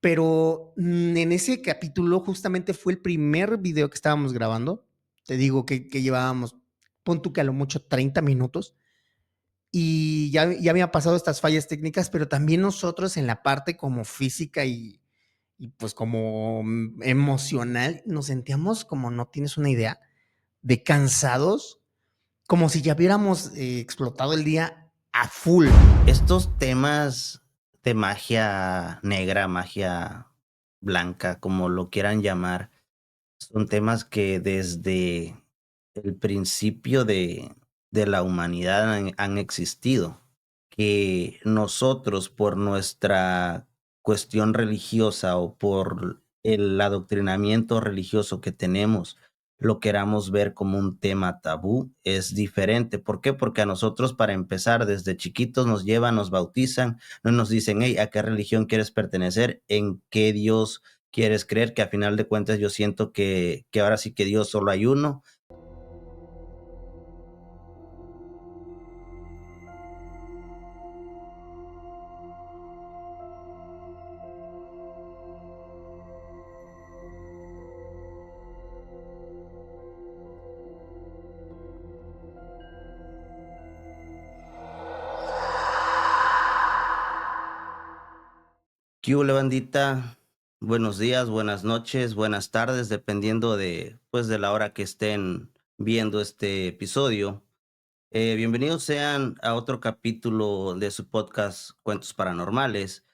Pero en ese capítulo justamente fue el primer video que estábamos grabando. Te digo que llevábamos, pon tú que a lo mucho 30 minutos y ya había pasado estas fallas técnicas, pero también nosotros en la parte como física y pues como emocional nos sentíamos como no tienes una idea de cansados, como si ya hubiéramos explotado el día a full. Estos temas de magia negra, magia blanca, como lo quieran llamar, son temas que desde el principio de la humanidad han existido, que nosotros por nuestra cuestión religiosa o por el adoctrinamiento religioso que tenemos, lo queramos ver como un tema tabú, es diferente. ¿Por qué? Porque a nosotros, para empezar, desde chiquitos nos llevan, nos bautizan, no nos dicen, hey, ¿a qué religión quieres pertenecer? ¿En qué Dios quieres creer? Que a final de cuentas yo siento que ahora sí que Dios solo hay uno. ¿Qué hubo, bandita? Buenos días, buenas noches, buenas tardes, dependiendo de, pues, de la hora que estén viendo este episodio. Bienvenidos sean a otro capítulo de su podcast Cuentos Paranormales.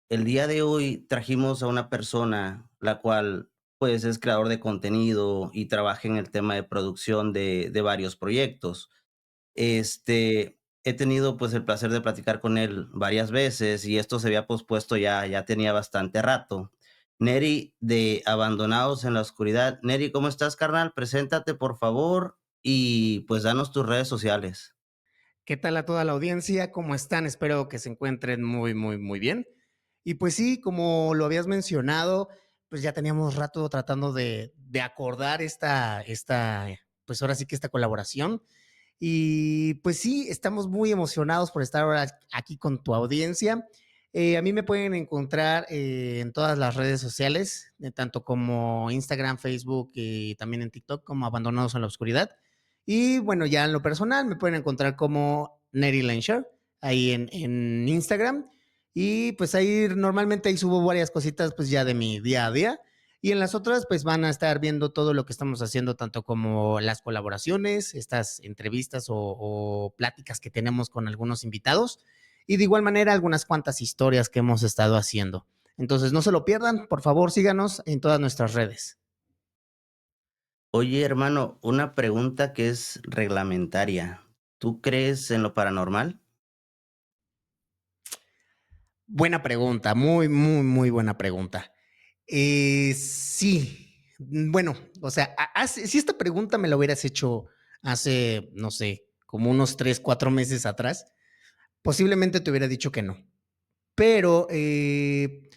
El día de hoy trajimos a una persona la cual, pues, es creador de contenido y trabaja en el tema de producción de varios proyectos. He tenido, pues, el placer de platicar con él varias veces y esto se había pospuesto ya tenía bastante rato. Neri, de Abandonados en la Oscuridad. Neri, ¿cómo estás, carnal? Preséntate, por favor, y, pues, danos tus redes sociales. ¿Qué tal a toda la audiencia? ¿Cómo están? Espero que se encuentren muy, muy, muy bien. Y pues sí, como lo habías mencionado, pues ya teníamos rato tratando de acordar pues ahora sí que esta colaboración. Y pues sí, estamos muy emocionados por estar ahora aquí con tu audiencia. A mí me pueden encontrar en todas las redes sociales, tanto como Instagram, Facebook y también en TikTok como Abandonados en la Oscuridad. Y bueno, ya en lo personal me pueden encontrar como Neri Lensher ahí en Instagram. Y pues ahí normalmente ahí subo varias cositas pues ya de mi día a día. Y en las otras, pues van a estar viendo todo lo que estamos haciendo, tanto como las colaboraciones, estas entrevistas o pláticas que tenemos con algunos invitados. Y de igual manera, algunas cuantas historias que hemos estado haciendo. Entonces, no se lo pierdan, por favor, síganos en todas nuestras redes. Oye, hermano, una pregunta que es reglamentaria. ¿Tú crees en lo paranormal? Buena pregunta, muy, muy, muy buena pregunta. Sí, bueno, o sea, si esta pregunta me la hubieras hecho hace, no sé, como unos 3, 4 meses atrás, posiblemente te hubiera dicho que no. Pero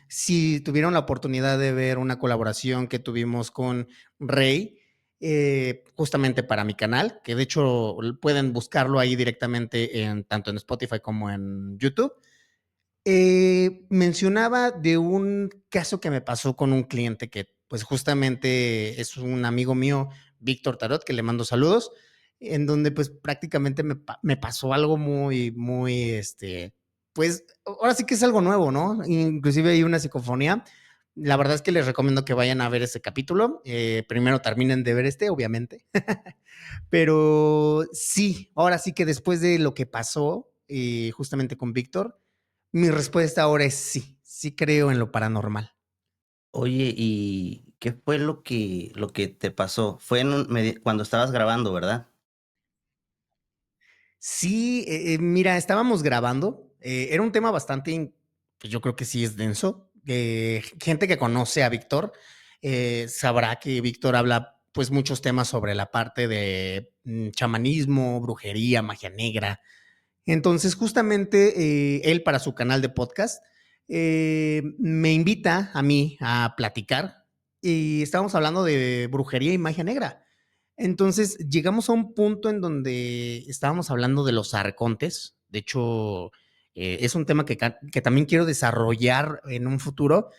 si tuvieron la oportunidad de ver una colaboración que tuvimos con Rey, justamente para mi canal, que de hecho pueden buscarlo ahí directamente tanto en Spotify como en YouTube, mencionaba de un caso que me pasó con un cliente que pues justamente es un amigo mío, Víctor Tarot, que le mando saludos, en donde pues prácticamente me pasó algo muy, muy, pues ahora sí que es algo nuevo, ¿no? Inclusive hay una psicofonía. La verdad es que les recomiendo que vayan a ver ese capítulo. Primero terminen de ver obviamente. Pero sí, ahora sí que después de lo que pasó justamente con Víctor, mi respuesta ahora es sí, sí creo en lo paranormal. Oye, ¿y qué fue lo que te pasó? Fue en cuando estabas grabando, ¿verdad? Sí, mira, estábamos grabando, era un tema bastante, pues yo creo que sí es denso. Gente que conoce a Víctor sabrá que Víctor habla pues muchos temas sobre la parte de chamanismo, brujería, magia negra. Entonces, justamente él para su canal de podcast me invita a mí a platicar y estábamos hablando de brujería y magia negra. Entonces, llegamos a un punto en donde estábamos hablando de los arcontes. De hecho, es un tema que también quiero desarrollar en un futuro,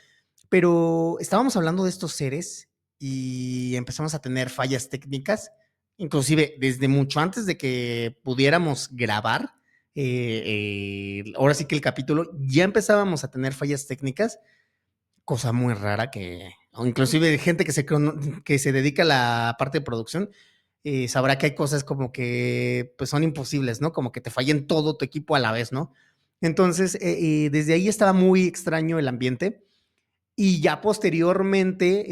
Pero estábamos hablando de estos seres y empezamos a tener fallas técnicas, inclusive desde mucho antes de que pudiéramos grabar. Ahora sí que el capítulo ya empezábamos a tener fallas técnicas, cosa muy rara que, o inclusive gente que se dedica a la parte de producción, sabrá que hay cosas como que pues son imposibles, ¿no? Como que te fallen todo tu equipo a la vez, ¿no? Entonces, desde ahí estaba muy extraño el ambiente y ya posteriormente,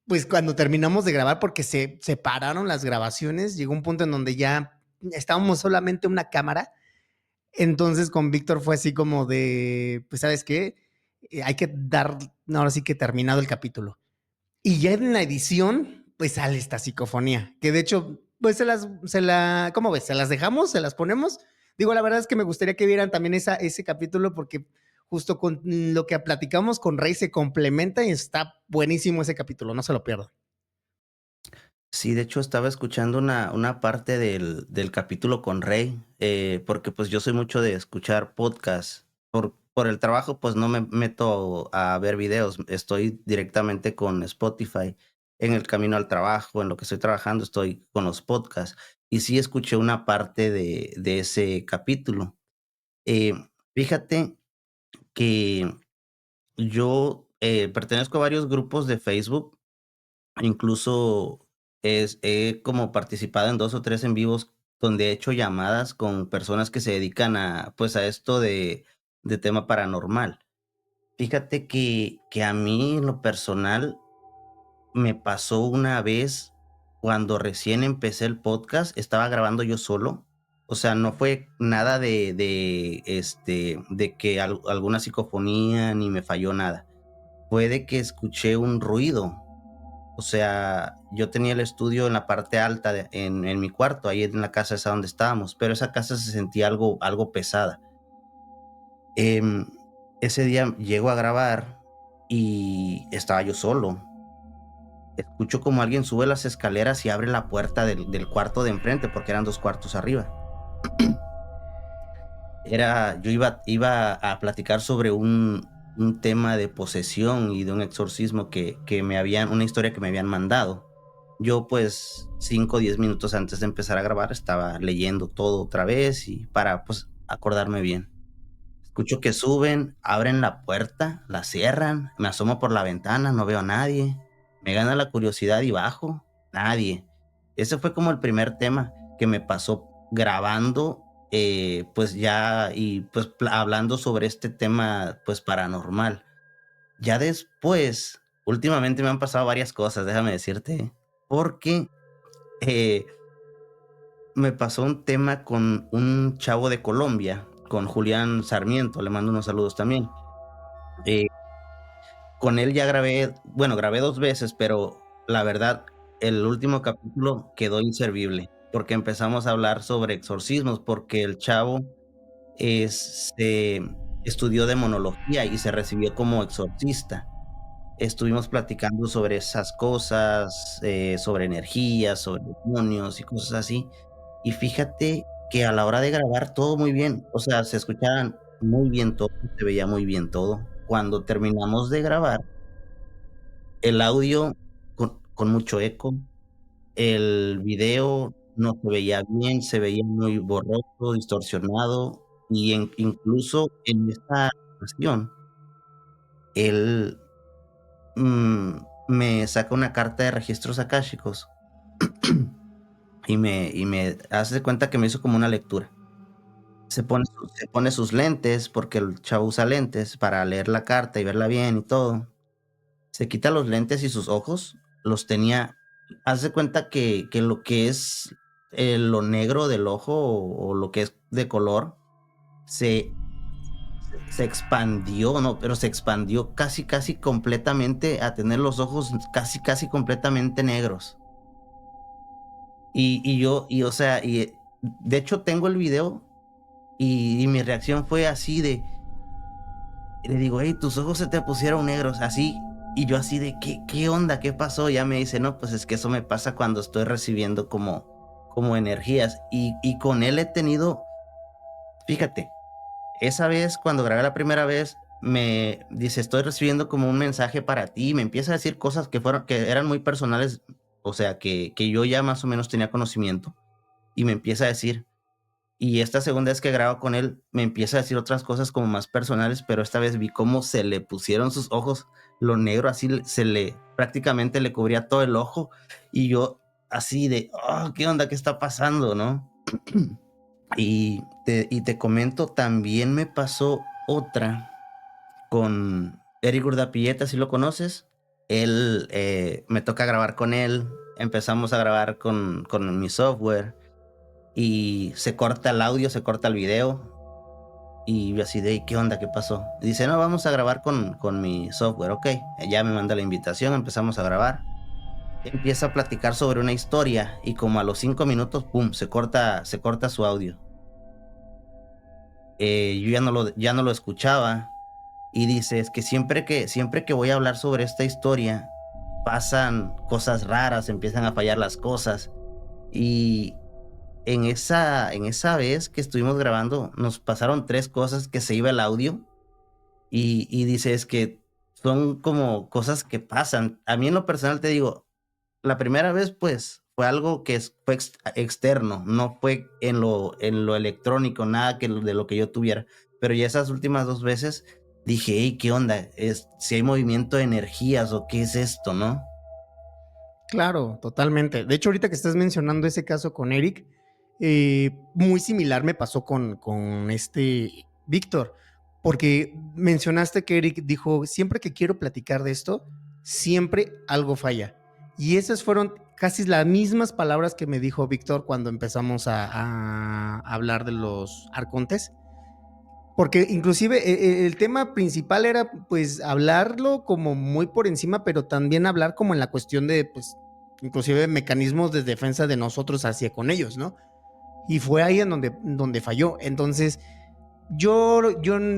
pues cuando terminamos de grabar, porque se separaron las grabaciones, llegó un punto en donde ya estábamos solamente una cámara. Entonces con Víctor fue así como de, pues sabes qué, hay que dar, ahora sí que terminado el capítulo. Y ya en la edición, pues sale esta psicofonía, que de hecho, pues ¿cómo ves? ¿Se las dejamos? ¿Se las ponemos? Digo, la verdad es que me gustaría que vieran también ese capítulo porque justo con lo que platicamos con Rey se complementa y está buenísimo ese capítulo, no se lo pierdan. Sí, de hecho, estaba escuchando una parte del capítulo con Rey, porque, pues, yo soy mucho de escuchar podcasts. Por el trabajo, pues, no me meto a ver videos, estoy directamente con Spotify. En el camino al trabajo, en lo que estoy trabajando, estoy con los podcasts. Y sí escuché una parte de ese capítulo. Eh, Fíjate que yo, pertenezco a varios grupos de Facebook. Incluso he como participado en 2 o 3 en vivos donde he hecho llamadas con personas que se dedican a, pues, a esto de tema paranormal. Fíjate que a mí, en lo personal, me pasó una vez cuando recién empecé el podcast, estaba grabando yo solo. O sea, no fue nada de que alguna psicofonía, ni me falló nada. Fue de que escuché un ruido. O sea, yo tenía el estudio en la parte alta en mi cuarto, ahí en la casa esa donde estábamos, pero esa casa se sentía algo pesada. Em, Ese día llego a grabar y estaba yo solo. Escucho como alguien sube las escaleras y abre la puerta del cuarto de enfrente, porque eran 2 cuartos arriba. Yo iba a platicar sobre un tema de posesión y de un exorcismo que una historia que me habían mandado. Yo, pues, 5 o 10 minutos antes de empezar a grabar, estaba leyendo todo otra vez y para, pues, acordarme bien. Escucho que suben, abren la puerta, la cierran, me asomo por la ventana, no veo a nadie. Me gana la curiosidad y bajo, nadie. Ese fue como el primer tema que me pasó grabando, pues ya y pues hablando sobre este tema, pues paranormal. Ya después, últimamente me han pasado varias cosas, déjame decirte, porque eh, me pasó un tema con un chavo de Colombia, con Julián Sarmiento, le mando unos saludos también. Eh, con él ya grabé, bueno, grabé 2 veces, pero la verdad, el último capítulo quedó inservible, porque empezamos a hablar sobre exorcismos, porque el chavo, estudió demonología y se recibió como exorcista. Estuvimos platicando sobre esas cosas, sobre energías, sobre demonios y cosas así. Y fíjate que a la hora de grabar todo muy bien, o sea, se escuchaban muy bien todo, se veía muy bien todo. Cuando terminamos de grabar, el audio con mucho eco, el video no se veía bien, se veía muy borroso, distorsionado, y incluso en esta ocasión, él, me saca una carta de registros akáshicos y me hace de cuenta que me hizo como una lectura. Se pone sus lentes, porque el chavo usa lentes para leer la carta y verla bien y todo. Se quita los lentes y sus ojos los tenía, haz de cuenta que lo que es, lo negro del ojo o lo que es de color se se expandió, no, pero se expandió casi, casi completamente a tener los ojos casi, casi completamente negros. O sea, de hecho tengo el video y mi reacción fue así le digo: "Hey, tus ojos se te pusieron negros", así, y yo así de: "¿Qué onda? ¿Qué pasó?". Ya me dice: "No, pues es que eso me pasa cuando estoy recibiendo como energías". Con él he tenido, fíjate, esa vez cuando grabé la primera vez, me dice: "Estoy recibiendo como un mensaje para ti", y me empieza a decir cosas que eran muy personales, o sea, que yo ya más o menos tenía conocimiento, y me empieza a decir. Y esta segunda vez que grabo con él, me empieza a decir otras cosas como más personales, pero esta vez vi cómo se le pusieron sus ojos, lo negro así se le prácticamente le cubría todo el ojo, y yo así de: "Oh, ¿qué onda? ¿Qué está pasando?", ¿no? Y te comento, también me pasó otra con Eric Urdapilleta, ¿sí lo conoces? Él, me toca grabar con él, empezamos a grabar con mi software, y se corta el audio, se corta el video, y yo así de: "¿Qué onda? ¿Qué pasó?". Y dice: "No, vamos a grabar con mi software". Okey, ya me manda la invitación, empezamos a grabar. Empieza a platicar sobre una historia y como a los 5 minutos, pum, se corta su audio. Yo ya no lo escuchaba, y dice: "Es que siempre que voy a hablar sobre esta historia, pasan cosas raras, empiezan a fallar las cosas". Y en esa vez que estuvimos grabando, nos pasaron 3 cosas, que se iba el audio, y dice: "Es que son como cosas que pasan". A mí, en lo personal, te digo, la primera vez, pues, fue algo que fue externo, no fue en lo electrónico, nada de lo que yo tuviera. Pero ya esas últimas 2 veces dije: "Hey, ¿qué onda? Si hay movimiento de energías o qué es esto", ¿no? Claro, totalmente. De hecho, ahorita que estás mencionando ese caso con Eric, muy similar me pasó con este Víctor, porque mencionaste que Eric dijo, siempre que quiero platicar de esto, siempre algo falla. Y esas fueron casi las mismas palabras que me dijo Víctor cuando empezamos a hablar de los arcontes. Porque inclusive el tema principal era pues hablarlo como muy por encima, pero también hablar como en la cuestión de pues inclusive mecanismos de defensa de nosotros hacia con ellos, ¿no? Y fue ahí en donde falló. Entonces yo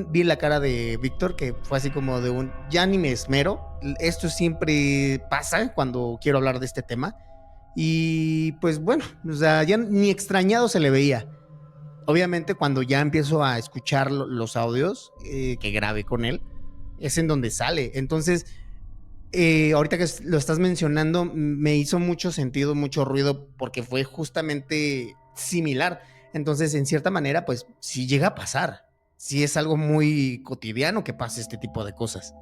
vi la cara de Víctor que fue así como de un, ya ni me esmero, esto siempre pasa cuando quiero hablar de este tema. Y pues bueno, o sea, ya ni extrañado se le veía. Obviamente cuando ya empiezo a escuchar los audios que grabé con él, es en donde sale. Entonces, ahorita que lo estás mencionando, me hizo mucho sentido, mucho ruido, porque fue justamente similar. Entonces, en cierta manera, pues sí llega a pasar. Sí es algo muy cotidiano que pase este tipo de cosas.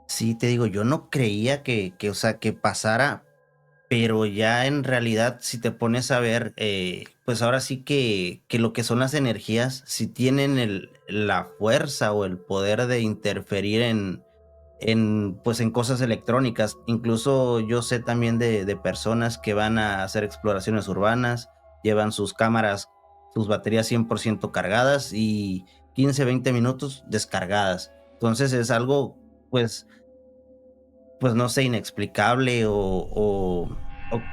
Sí, te digo, yo no creía o sea, que pasara. Pero ya en realidad, si te pones a ver, pues ahora sí que lo que son las energías, si tienen la fuerza o el poder de interferir pues en cosas electrónicas. Incluso yo sé también de personas que van a hacer exploraciones urbanas, llevan sus cámaras, sus baterías 100% cargadas y 15, 20 minutos descargadas. Entonces es algo, pues no sé, inexplicable o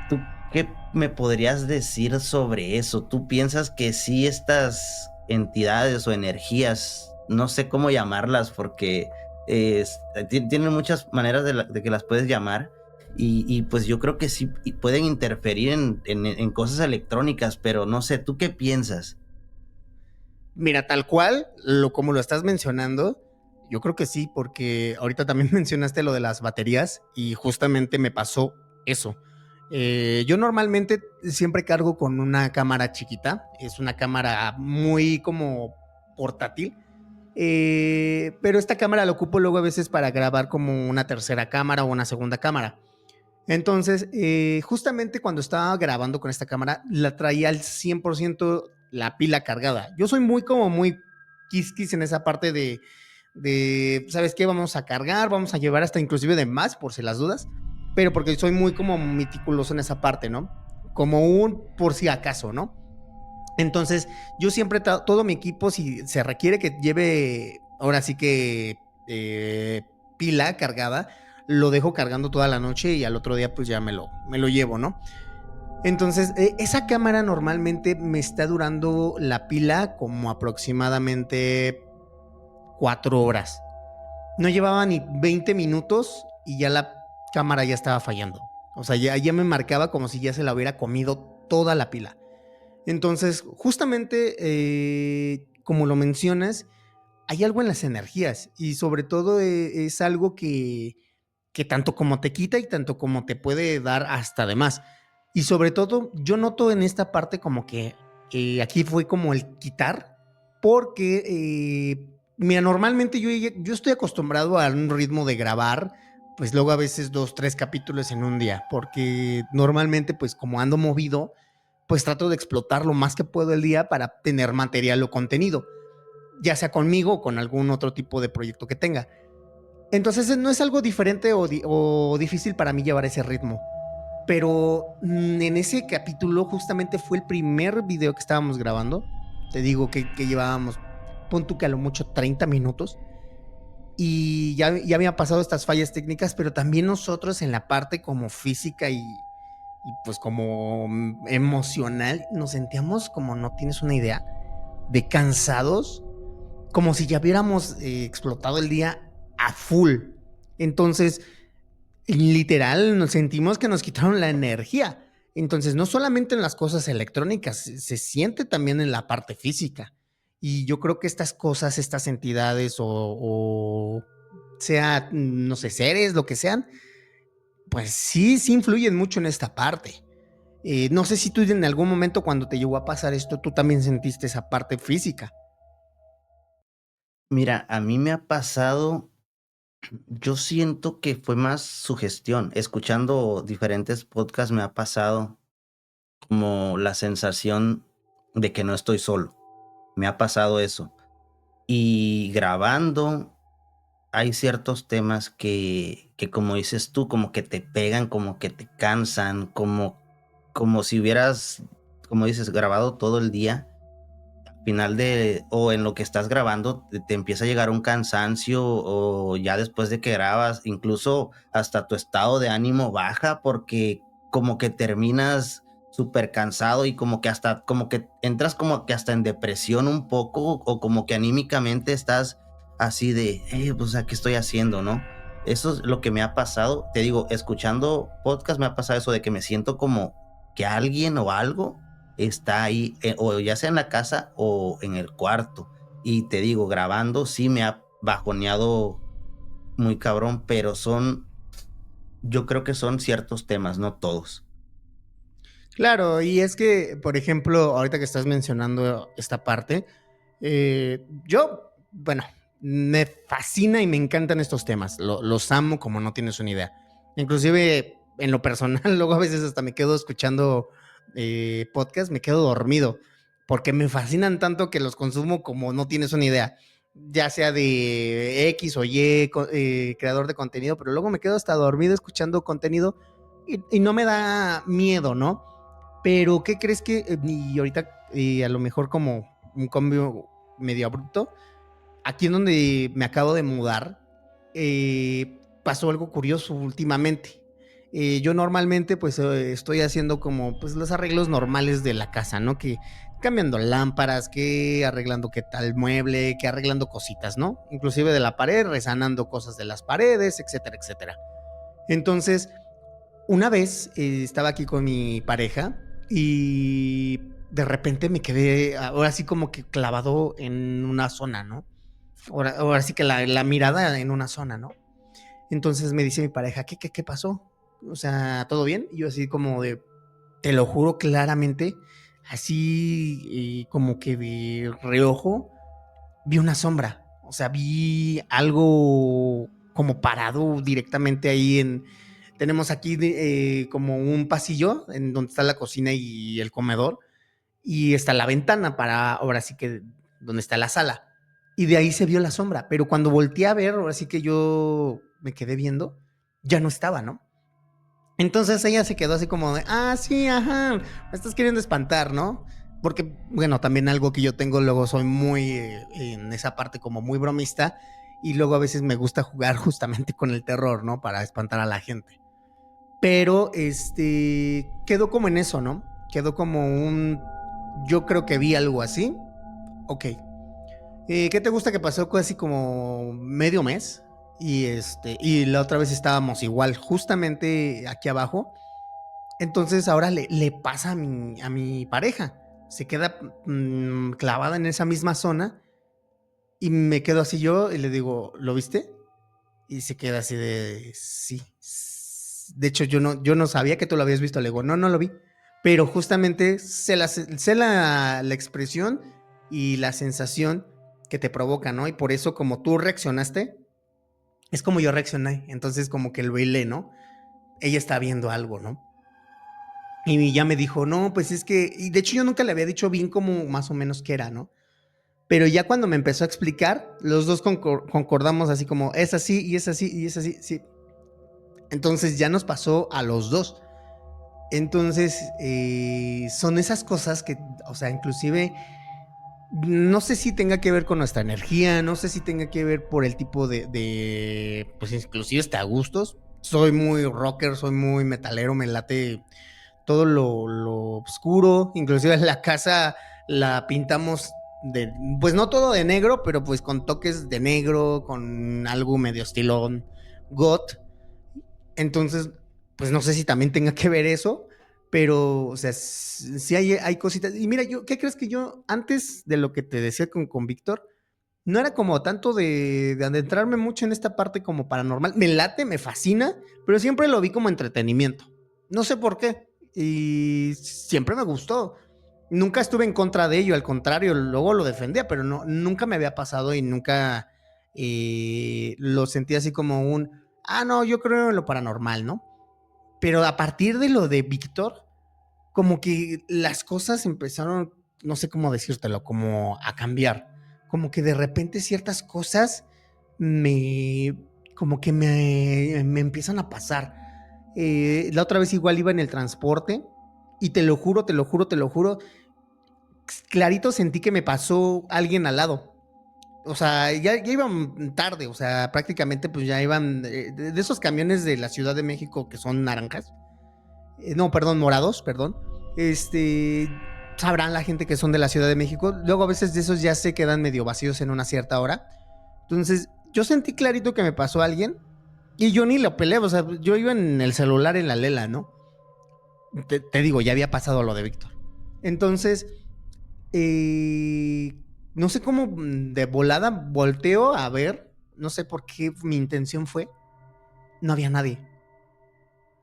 tú, ¿qué me podrías decir sobre eso? ¿Tú piensas que sí estas entidades o energías, no sé cómo llamarlas, porque tienen muchas maneras de que las puedes llamar, y pues yo creo que sí pueden interferir en cosas electrónicas, pero no sé, ¿tú qué piensas? Mira, tal cual, como lo estás mencionando, yo creo que sí, porque ahorita también mencionaste lo de las baterías y justamente me pasó eso. Yo normalmente siempre cargo con una cámara chiquita, es una cámara muy como portátil, pero esta cámara la ocupo luego a veces para grabar como una tercera cámara o una segunda cámara. Entonces, justamente cuando estaba grabando con esta cámara, la traía al 100% la pila cargada. Yo soy muy quisquis en esa parte ¿sabes qué? Vamos a cargar, vamos a llevar hasta inclusive de más, por si las dudas, pero porque soy muy como meticuloso en esa parte, ¿no? Como un por si acaso, ¿no? Entonces, yo siempre, todo mi equipo, si se requiere que lleve, ahora sí que pila cargada, lo dejo cargando toda la noche y al otro día pues ya me lo llevo, ¿no? Entonces, esa cámara normalmente me está durando la pila como aproximadamente 4 horas. No llevaba ni 20 minutos y ya la cámara ya estaba fallando. O sea, ya me marcaba como si ya se la hubiera comido toda la pila. Entonces, justamente, como lo mencionas, hay algo en las energías y sobre todo es algo que tanto como te quita y tanto como te puede dar hasta de más. Y sobre todo, yo noto en esta parte como que aquí fue como el quitar, porque, mira, normalmente yo estoy acostumbrado a un ritmo de grabar, pues luego a veces 2, 3 capítulos en un día, porque normalmente pues como ando movido, pues trato de explotar lo más que puedo el día para tener material o contenido, ya sea conmigo o con algún otro tipo de proyecto que tenga. Entonces no es algo diferente o difícil para mí llevar ese ritmo. Pero en ese capítulo justamente fue el primer video que estábamos grabando. Te digo que llevábamos, pon tú que a lo mucho 30 minutos. Y ya había pasado estas fallas técnicas, pero también nosotros en la parte como física y pues como emocional nos sentíamos como no tienes una idea de cansados, como si ya hubiéramos explotado el día a full. Entonces, literal, nos sentimos que nos quitaron la energía. Entonces, no solamente en las cosas electrónicas, se siente también en la parte física. Y yo creo que estas cosas, estas entidades o sea, no sé, seres, lo que sean, pues sí, sí influyen mucho en esta parte. No sé si tú en algún momento cuando te llegó a pasar esto, tú también sentiste esa parte física. Mira, a mí me ha pasado, yo siento que fue más sugestión. Escuchando diferentes podcasts me ha pasado como la sensación de que no estoy solo. Me ha pasado eso. Y grabando, hay ciertos temas que como dices tú, como que te pegan, como que te cansan, como si hubieras, como dices, grabado todo el día. Final de o en lo que estás grabando te empieza a llegar un cansancio o ya después de que grabas, incluso hasta tu estado de ánimo baja porque como que terminas súper cansado y como que hasta como que entras como que hasta en depresión un poco o como que anímicamente estás así de, pues, ¿qué estoy haciendo, no? Eso es lo que me ha pasado. Te digo, escuchando podcast me ha pasado eso de que me siento como que alguien o algo está ahí, o ya sea en la casa o en el cuarto. Y te digo, grabando sí me ha bajoneado muy cabrón, pero yo creo que son ciertos temas, no todos. Claro, y es que, por ejemplo, ahorita que estás mencionando esta parte, bueno, me fascina y me encantan estos temas, los amo como no tienes una idea. Inclusive, en lo personal, luego a veces hasta me quedo escuchando podcast, me quedo dormido, porque me fascinan tanto que los consumo como no tienes una idea, ya sea de X o Y creador de contenido, pero luego me quedo hasta dormido escuchando contenido y no me da miedo, ¿no? Pero, ¿qué crees que? Y ahorita, a lo mejor como un cambio medio abrupto, aquí en donde me acabo de mudar, pasó algo curioso últimamente. Yo normalmente pues estoy haciendo como pues los arreglos normales de la casa, ¿no? Que cambiando lámparas, que arreglando qué tal mueble, que arreglando cositas, ¿no? Inclusive de la pared, resanando cosas de las paredes, etcétera, etcétera. Entonces, una vez estaba aquí con mi pareja y de repente me quedé ahora sí como que clavado en una zona, ¿no? Ahora sí que la mirada en una zona, ¿no? Entonces me dice mi pareja, ¿qué pasó? O sea, ¿todo bien? Y yo así como de, te lo juro claramente, así como que de reojo, vi una sombra. O sea, vi algo como parado directamente ahí en... Tenemos aquí como un pasillo en donde está la cocina y el comedor y está la ventana para ahora sí que donde está la sala. Y de ahí se vio la sombra, pero cuando volteé a ver, ahora sí que yo me quedé viendo, ya no estaba, ¿no? Entonces ella se quedó así como de, sí, ajá, me estás queriendo espantar, ¿no? Porque, bueno, también algo que yo tengo, luego soy muy en esa parte como muy bromista y luego a veces me gusta jugar justamente con el terror, ¿no? Para espantar a la gente. Pero, quedó como en eso, ¿no? Quedó como yo creo que vi algo así. Ok. ¿Qué te gusta que pasó casi como medio mes? Y la otra vez estábamos igual, justamente aquí abajo. Entonces ahora le pasa a mi pareja. Se queda clavada en esa misma zona Y me quedo así yo y le digo, ¿lo viste? Y se queda así de, sí. De hecho, yo no sabía que tú lo habías visto. Le digo, no, no lo vi. Pero justamente sé la expresión y la sensación que te provoca, ¿no? Y por eso, como tú reaccionaste, es como yo reaccioné. Entonces, como que lo hilé, ¿no? Ella está viendo algo, ¿no? Y ya me dijo, no, pues es que, y de hecho yo nunca le había dicho bien como más o menos qué era, ¿no? Pero ya cuando me empezó a explicar, los dos concordamos así como, es así, y es así, y es así, sí. Entonces ya nos pasó a los dos. Entonces, son esas cosas que, o sea, inclusive, no sé si tenga que ver con nuestra energía, no sé si tenga que ver por el tipo pues inclusive hasta gustos. Soy muy rocker, soy muy metalero, me late todo lo oscuro, inclusive la casa la pintamos pues no todo de negro, pero pues con toques de negro, con algo medio estilo goth. Entonces, pues no sé si también tenga que ver eso, pero, o sea, sí hay cositas. Y mira, ¿qué crees que yo, antes de lo que te decía con Víctor, no era como tanto de adentrarme mucho en esta parte como paranormal? Me late, me fascina, pero siempre lo vi como entretenimiento. No sé por qué. Y siempre me gustó. Nunca estuve en contra de ello, al contrario, luego lo defendía, pero no, nunca me había pasado y nunca lo sentí así como no, yo creo en lo paranormal, ¿no? Pero a partir de lo de Víctor, como que las cosas empezaron, no sé cómo decírtelo, como a cambiar. Como que de repente ciertas cosas me, como que me empiezan a pasar. La otra vez igual iba en el transporte y te lo juro, te lo juro, te lo juro, clarito sentí que me pasó alguien al lado. O sea, ya iban tarde, o sea, prácticamente pues ya iban de esos camiones de la Ciudad de México que son naranjas. No, perdón, morados, perdón. Este, sabrán la gente que son de la Ciudad de México. Luego a veces de esos ya se quedan medio vacíos en una cierta hora. Entonces, yo sentí clarito que me pasó a alguien y yo ni lo peleé, o sea, yo iba en el celular en la lela, ¿no? Te digo, ya había pasado lo de Víctor. Entonces, eh, no sé cómo de volada volteo a ver, no sé por qué mi intención fue, no había nadie.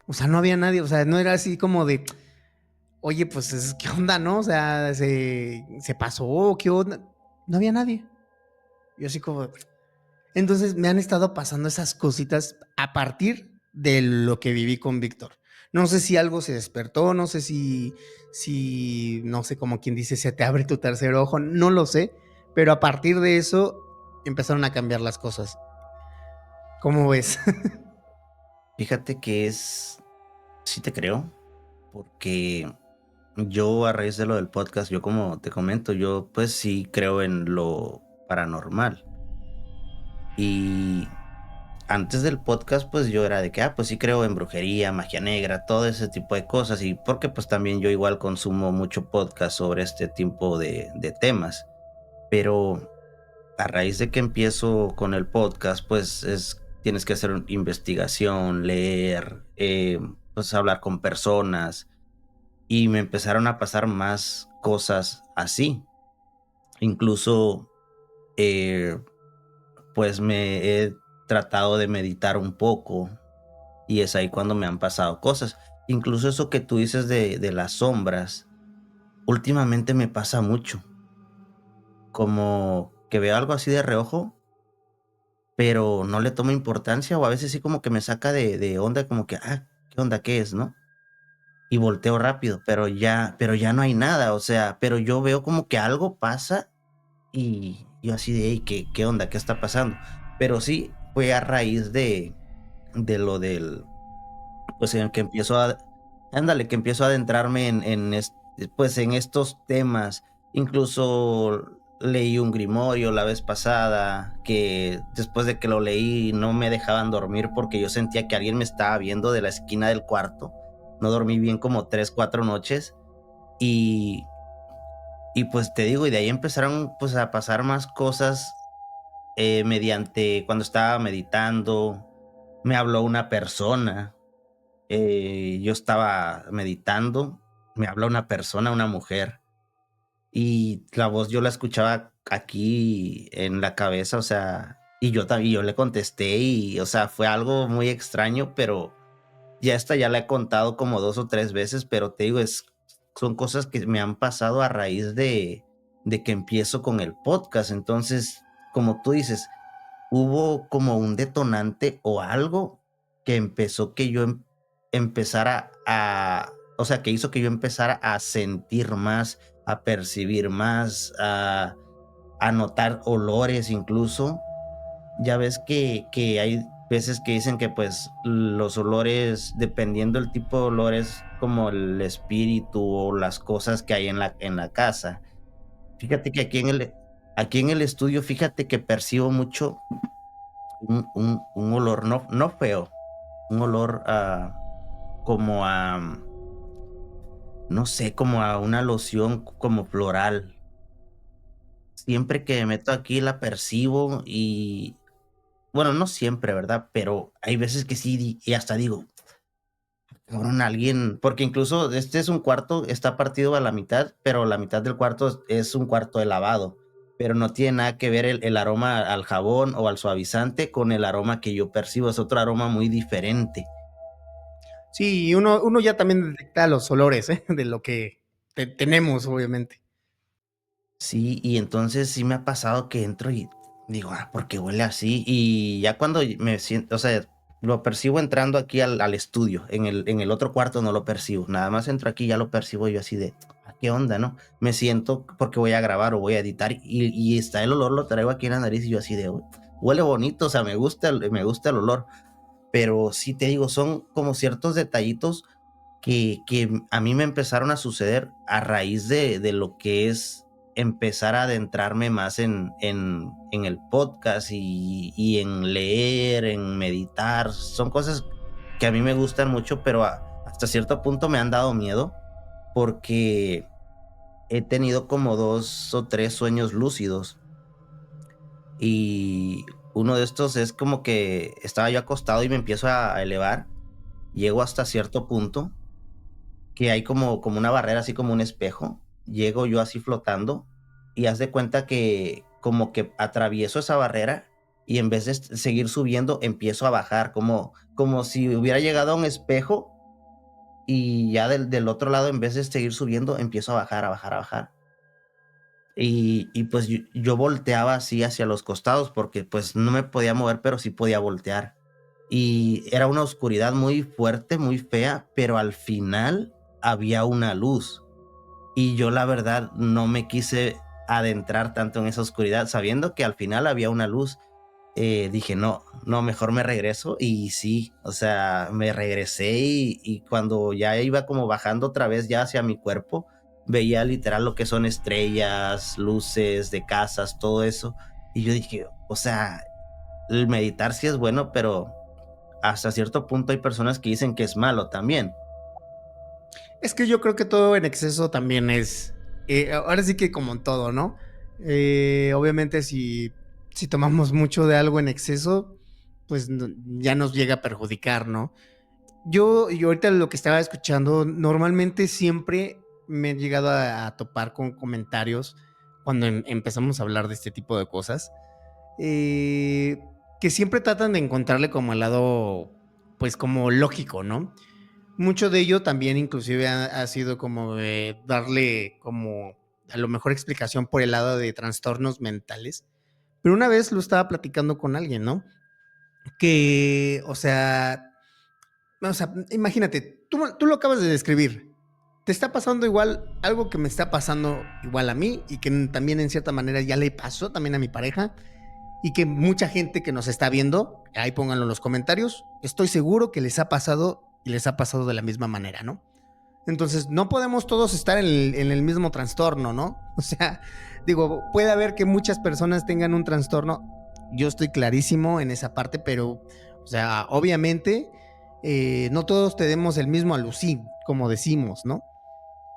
O sea, no había nadie, o sea, no era así como de, oye, pues, ¿qué onda, no? O sea, se pasó, ¿qué onda? No había nadie. Yo así como... Entonces me han estado pasando esas cositas a partir de lo que viví con Víctor. No sé si algo se despertó, no sé no sé, como quien dice, se te abre tu tercer ojo, no lo sé, pero a partir de eso empezaron a cambiar las cosas. ¿Cómo ves? Fíjate que sí te creo, porque yo a raíz de lo del podcast, yo como te comento, yo pues sí creo en lo paranormal. Y antes del podcast, pues yo era de que, pues sí creo en brujería, magia negra, todo ese tipo de cosas. Y porque pues también yo igual consumo mucho podcast sobre este tipo de temas. Pero a raíz de que empiezo con el podcast, pues tienes que hacer investigación, leer, pues hablar con personas. Y me empezaron a pasar más cosas así. Incluso, eh, pues me he tratado de meditar un poco y es ahí cuando me han pasado cosas. Incluso eso que tú dices de las sombras, últimamente me pasa mucho, como que veo algo así de reojo, pero no le tomo importancia o a veces sí como que me saca de onda, como que, ¿qué onda? ¿Qué es? ¿No? Y volteo rápido, pero ya no hay nada, o sea, pero yo veo como que algo pasa y yo así de, hey, ¿qué onda? ¿Qué está pasando? Pero sí, fue a raíz de lo del, pues en que que empiezo a adentrarme pues en estos temas. Incluso leí un grimorio la vez pasada, que después de que lo leí no me dejaban dormir porque yo sentía que alguien me estaba viendo de la esquina del cuarto. No dormí bien como 3, 4 noches y, y pues te digo, y de ahí empezaron pues a pasar más cosas mediante cuando estaba meditando, me habló una persona, yo estaba meditando, me habló una persona, una mujer, y la voz yo la escuchaba aquí en la cabeza, o sea, y yo también, yo le contesté y, o sea, fue algo muy extraño, pero ya esta ya la he contado como 2 o 3 veces, pero te digo, son cosas que me han pasado a raíz de que empiezo con el podcast. Entonces, como tú dices, hubo como un detonante o algo que empezó que yo empezara o sea, que hizo que yo empezara a sentir más, a percibir más, a notar olores incluso. Ya ves que hay veces que dicen que, pues, los olores, dependiendo el tipo de olores, como el espíritu o las cosas que hay en la casa. Fíjate que aquí en el estudio, fíjate que percibo mucho un olor no feo, un olor, como a, no sé, como a una loción como floral. Siempre que me meto aquí la percibo y, bueno, no siempre, ¿verdad? Pero hay veces que sí, y hasta digo: "Cabrón, alguien", porque incluso este es un cuarto, está partido a la mitad, pero la mitad del cuarto es un cuarto de lavado, pero no tiene nada que ver el aroma al jabón o al suavizante con el aroma que yo percibo, es otro aroma muy diferente. Sí, y uno ya también detecta los olores, ¿eh? De lo que tenemos, obviamente. Sí, y entonces sí me ha pasado que entro y digo: ¿por qué huele así?". Y ya cuando me siento, o sea, lo percibo entrando aquí al estudio, en el otro cuarto no lo percibo, nada más entro aquí y ya lo percibo yo así de: ¿qué onda, no? Me siento porque voy a grabar o voy a editar y está el olor, lo traigo aquí en la nariz y yo así de: Huele bonito", o sea, me gusta el olor, pero sí te digo, son como ciertos detallitos que a mí me empezaron a suceder a raíz de lo que es empezar a adentrarme más en el podcast y en leer, en meditar. Son cosas que a mí me gustan mucho, pero hasta cierto punto me han dado miedo porque he tenido como 2 o 3 sueños lúcidos y uno de estos es como que estaba yo acostado y me empiezo a elevar, llego hasta cierto punto que hay como una barrera, así como un espejo. Llego yo así flotando y haz de cuenta que como que atravieso esa barrera y en vez de seguir subiendo, empiezo a bajar, como si hubiera llegado a un espejo y ya del otro lado, en vez de seguir subiendo, empiezo a bajar, a bajar, a bajar. Y pues yo volteaba así hacia los costados porque pues no me podía mover, pero sí podía voltear. Y era una oscuridad muy fuerte, muy fea, pero al final había una luz. Y yo la verdad no me quise adentrar tanto en esa oscuridad, sabiendo que al final había una luz. Dije: "No, no, mejor me regreso", y sí, o sea, me regresé y cuando ya iba como bajando otra vez ya hacia mi cuerpo, veía literal lo que son estrellas, luces de casas, todo eso. Y yo dije: "O sea, el meditar sí es bueno, pero hasta cierto punto hay personas que dicen que es malo también". Es que yo creo que todo en exceso también es, ahora sí que como en todo, ¿no? Obviamente si tomamos mucho de algo en exceso, pues ya nos llega a perjudicar, ¿no? Yo ahorita lo que estaba escuchando, normalmente siempre me he llegado a topar con comentarios cuando empezamos a hablar de este tipo de cosas, eh, que siempre tratan de encontrarle como el lado, pues como lógico, ¿no? Mucho de ello también inclusive ha sido como de darle como a lo mejor explicación por el lado de trastornos mentales. Pero una vez lo estaba platicando con alguien, ¿no? Que, o sea, imagínate, tú lo acabas de describir. Te está pasando igual algo que me está pasando igual a mí y que también en cierta manera ya le pasó también a mi pareja y que mucha gente que nos está viendo, ahí pónganlo en los comentarios, estoy seguro que les ha pasado y les ha pasado de la misma manera, ¿no? Entonces, no podemos todos estar en el mismo trastorno, ¿no? O sea, digo, puede haber que muchas personas tengan un trastorno, yo estoy clarísimo en esa parte, pero, o sea, obviamente, no todos tenemos el mismo alucín, como decimos, ¿no?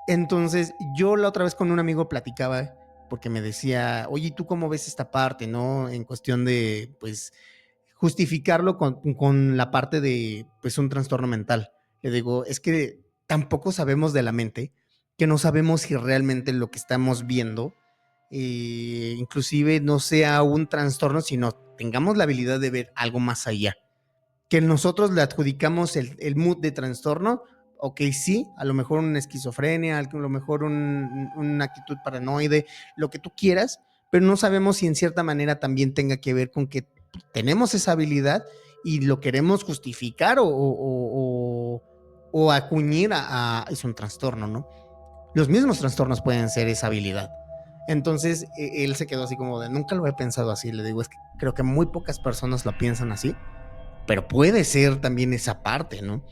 Entonces, yo la otra vez con un amigo platicaba porque me decía, oye, ¿tú cómo ves esta parte, no? En cuestión de, pues, justificarlo con la parte de, pues, un trastorno mental. Le digo, es que tampoco sabemos de la mente, que no sabemos si realmente lo que estamos viendo inclusive no sea un trastorno, sino tengamos la habilidad de ver algo más allá. Que nosotros le adjudicamos el mood de trastorno, ok, sí, a lo mejor una esquizofrenia, a lo mejor una actitud paranoide, lo que tú quieras, pero no sabemos si en cierta manera también tenga que ver con que tenemos esa habilidad y lo queremos justificar o acuñir es un trastorno, ¿no? Los mismos trastornos pueden ser esa habilidad. Entonces él se quedó así como de, nunca lo he pensado así, le digo, es que creo que muy pocas personas lo piensan así, pero puede ser también esa parte, ¿no?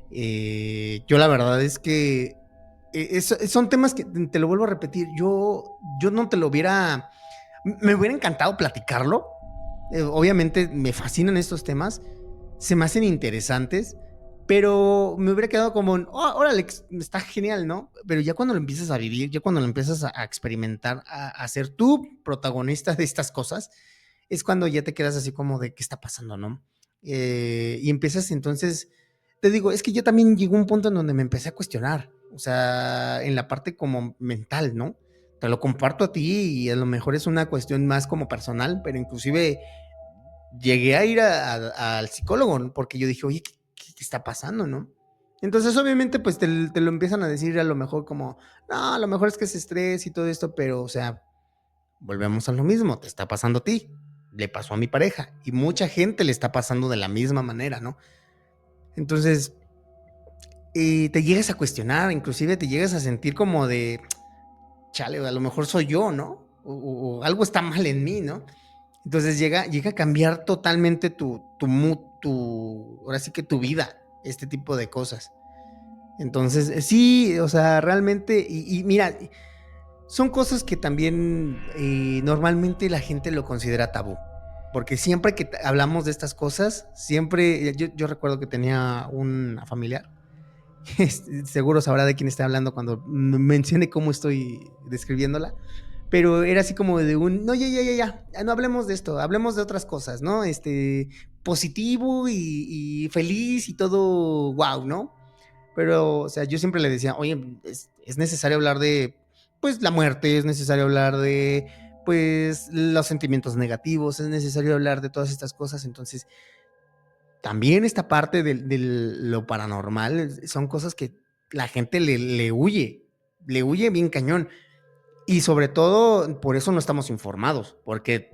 Yo la verdad es que son temas que, te lo vuelvo a repetir, yo no te lo hubiera, me hubiera encantado platicarlo. Obviamente me fascinan estos temas, se me hacen interesantes, pero me hubiera quedado como, oh, órale, está genial, ¿no? Pero ya cuando lo empiezas a vivir, ya cuando lo empiezas a experimentar, a ser tú protagonista de estas cosas, es cuando ya te quedas así como de qué está pasando, ¿no? Y empiezas entonces, te digo, es que yo también llegó un punto en donde me empecé a cuestionar, o sea, en la parte como mental, ¿no? Te lo comparto a ti y a lo mejor es una cuestión más como personal, pero inclusive llegué a ir al psicólogo, ¿no? Porque yo dije, oye, ¿qué está pasando, no? Entonces, obviamente, pues te lo empiezan a decir a lo mejor como, no, a lo mejor es que es estrés y todo esto, pero, o sea, volvemos a lo mismo, te está pasando a ti, le pasó a mi pareja y mucha gente le está pasando de la misma manera, ¿no? Entonces, te llegas a cuestionar, inclusive te llegas a sentir como de, chale, a lo mejor soy yo, ¿no? O algo está mal en mí, ¿no? Entonces llega a cambiar totalmente tu mood, ahora sí que tu vida, este tipo de cosas. Entonces, sí, o sea, realmente, y mira, son cosas que también normalmente la gente lo considera tabú. Porque siempre que hablamos de estas cosas, siempre, yo recuerdo que tenía una familiar, seguro sabrá de quién está hablando cuando mencione cómo estoy describiéndola, pero era así como de un, no, ya, no hablemos de esto, hablemos de otras cosas, ¿no? Positivo y feliz y todo, wow, ¿no? Pero, o sea, yo siempre le decía, oye, es necesario hablar de, pues, la muerte, es necesario hablar de, pues, los sentimientos negativos, es necesario hablar de todas estas cosas, entonces, también esta parte de lo paranormal son cosas que la gente le huye bien cañón. Y sobre todo, por eso no estamos informados, porque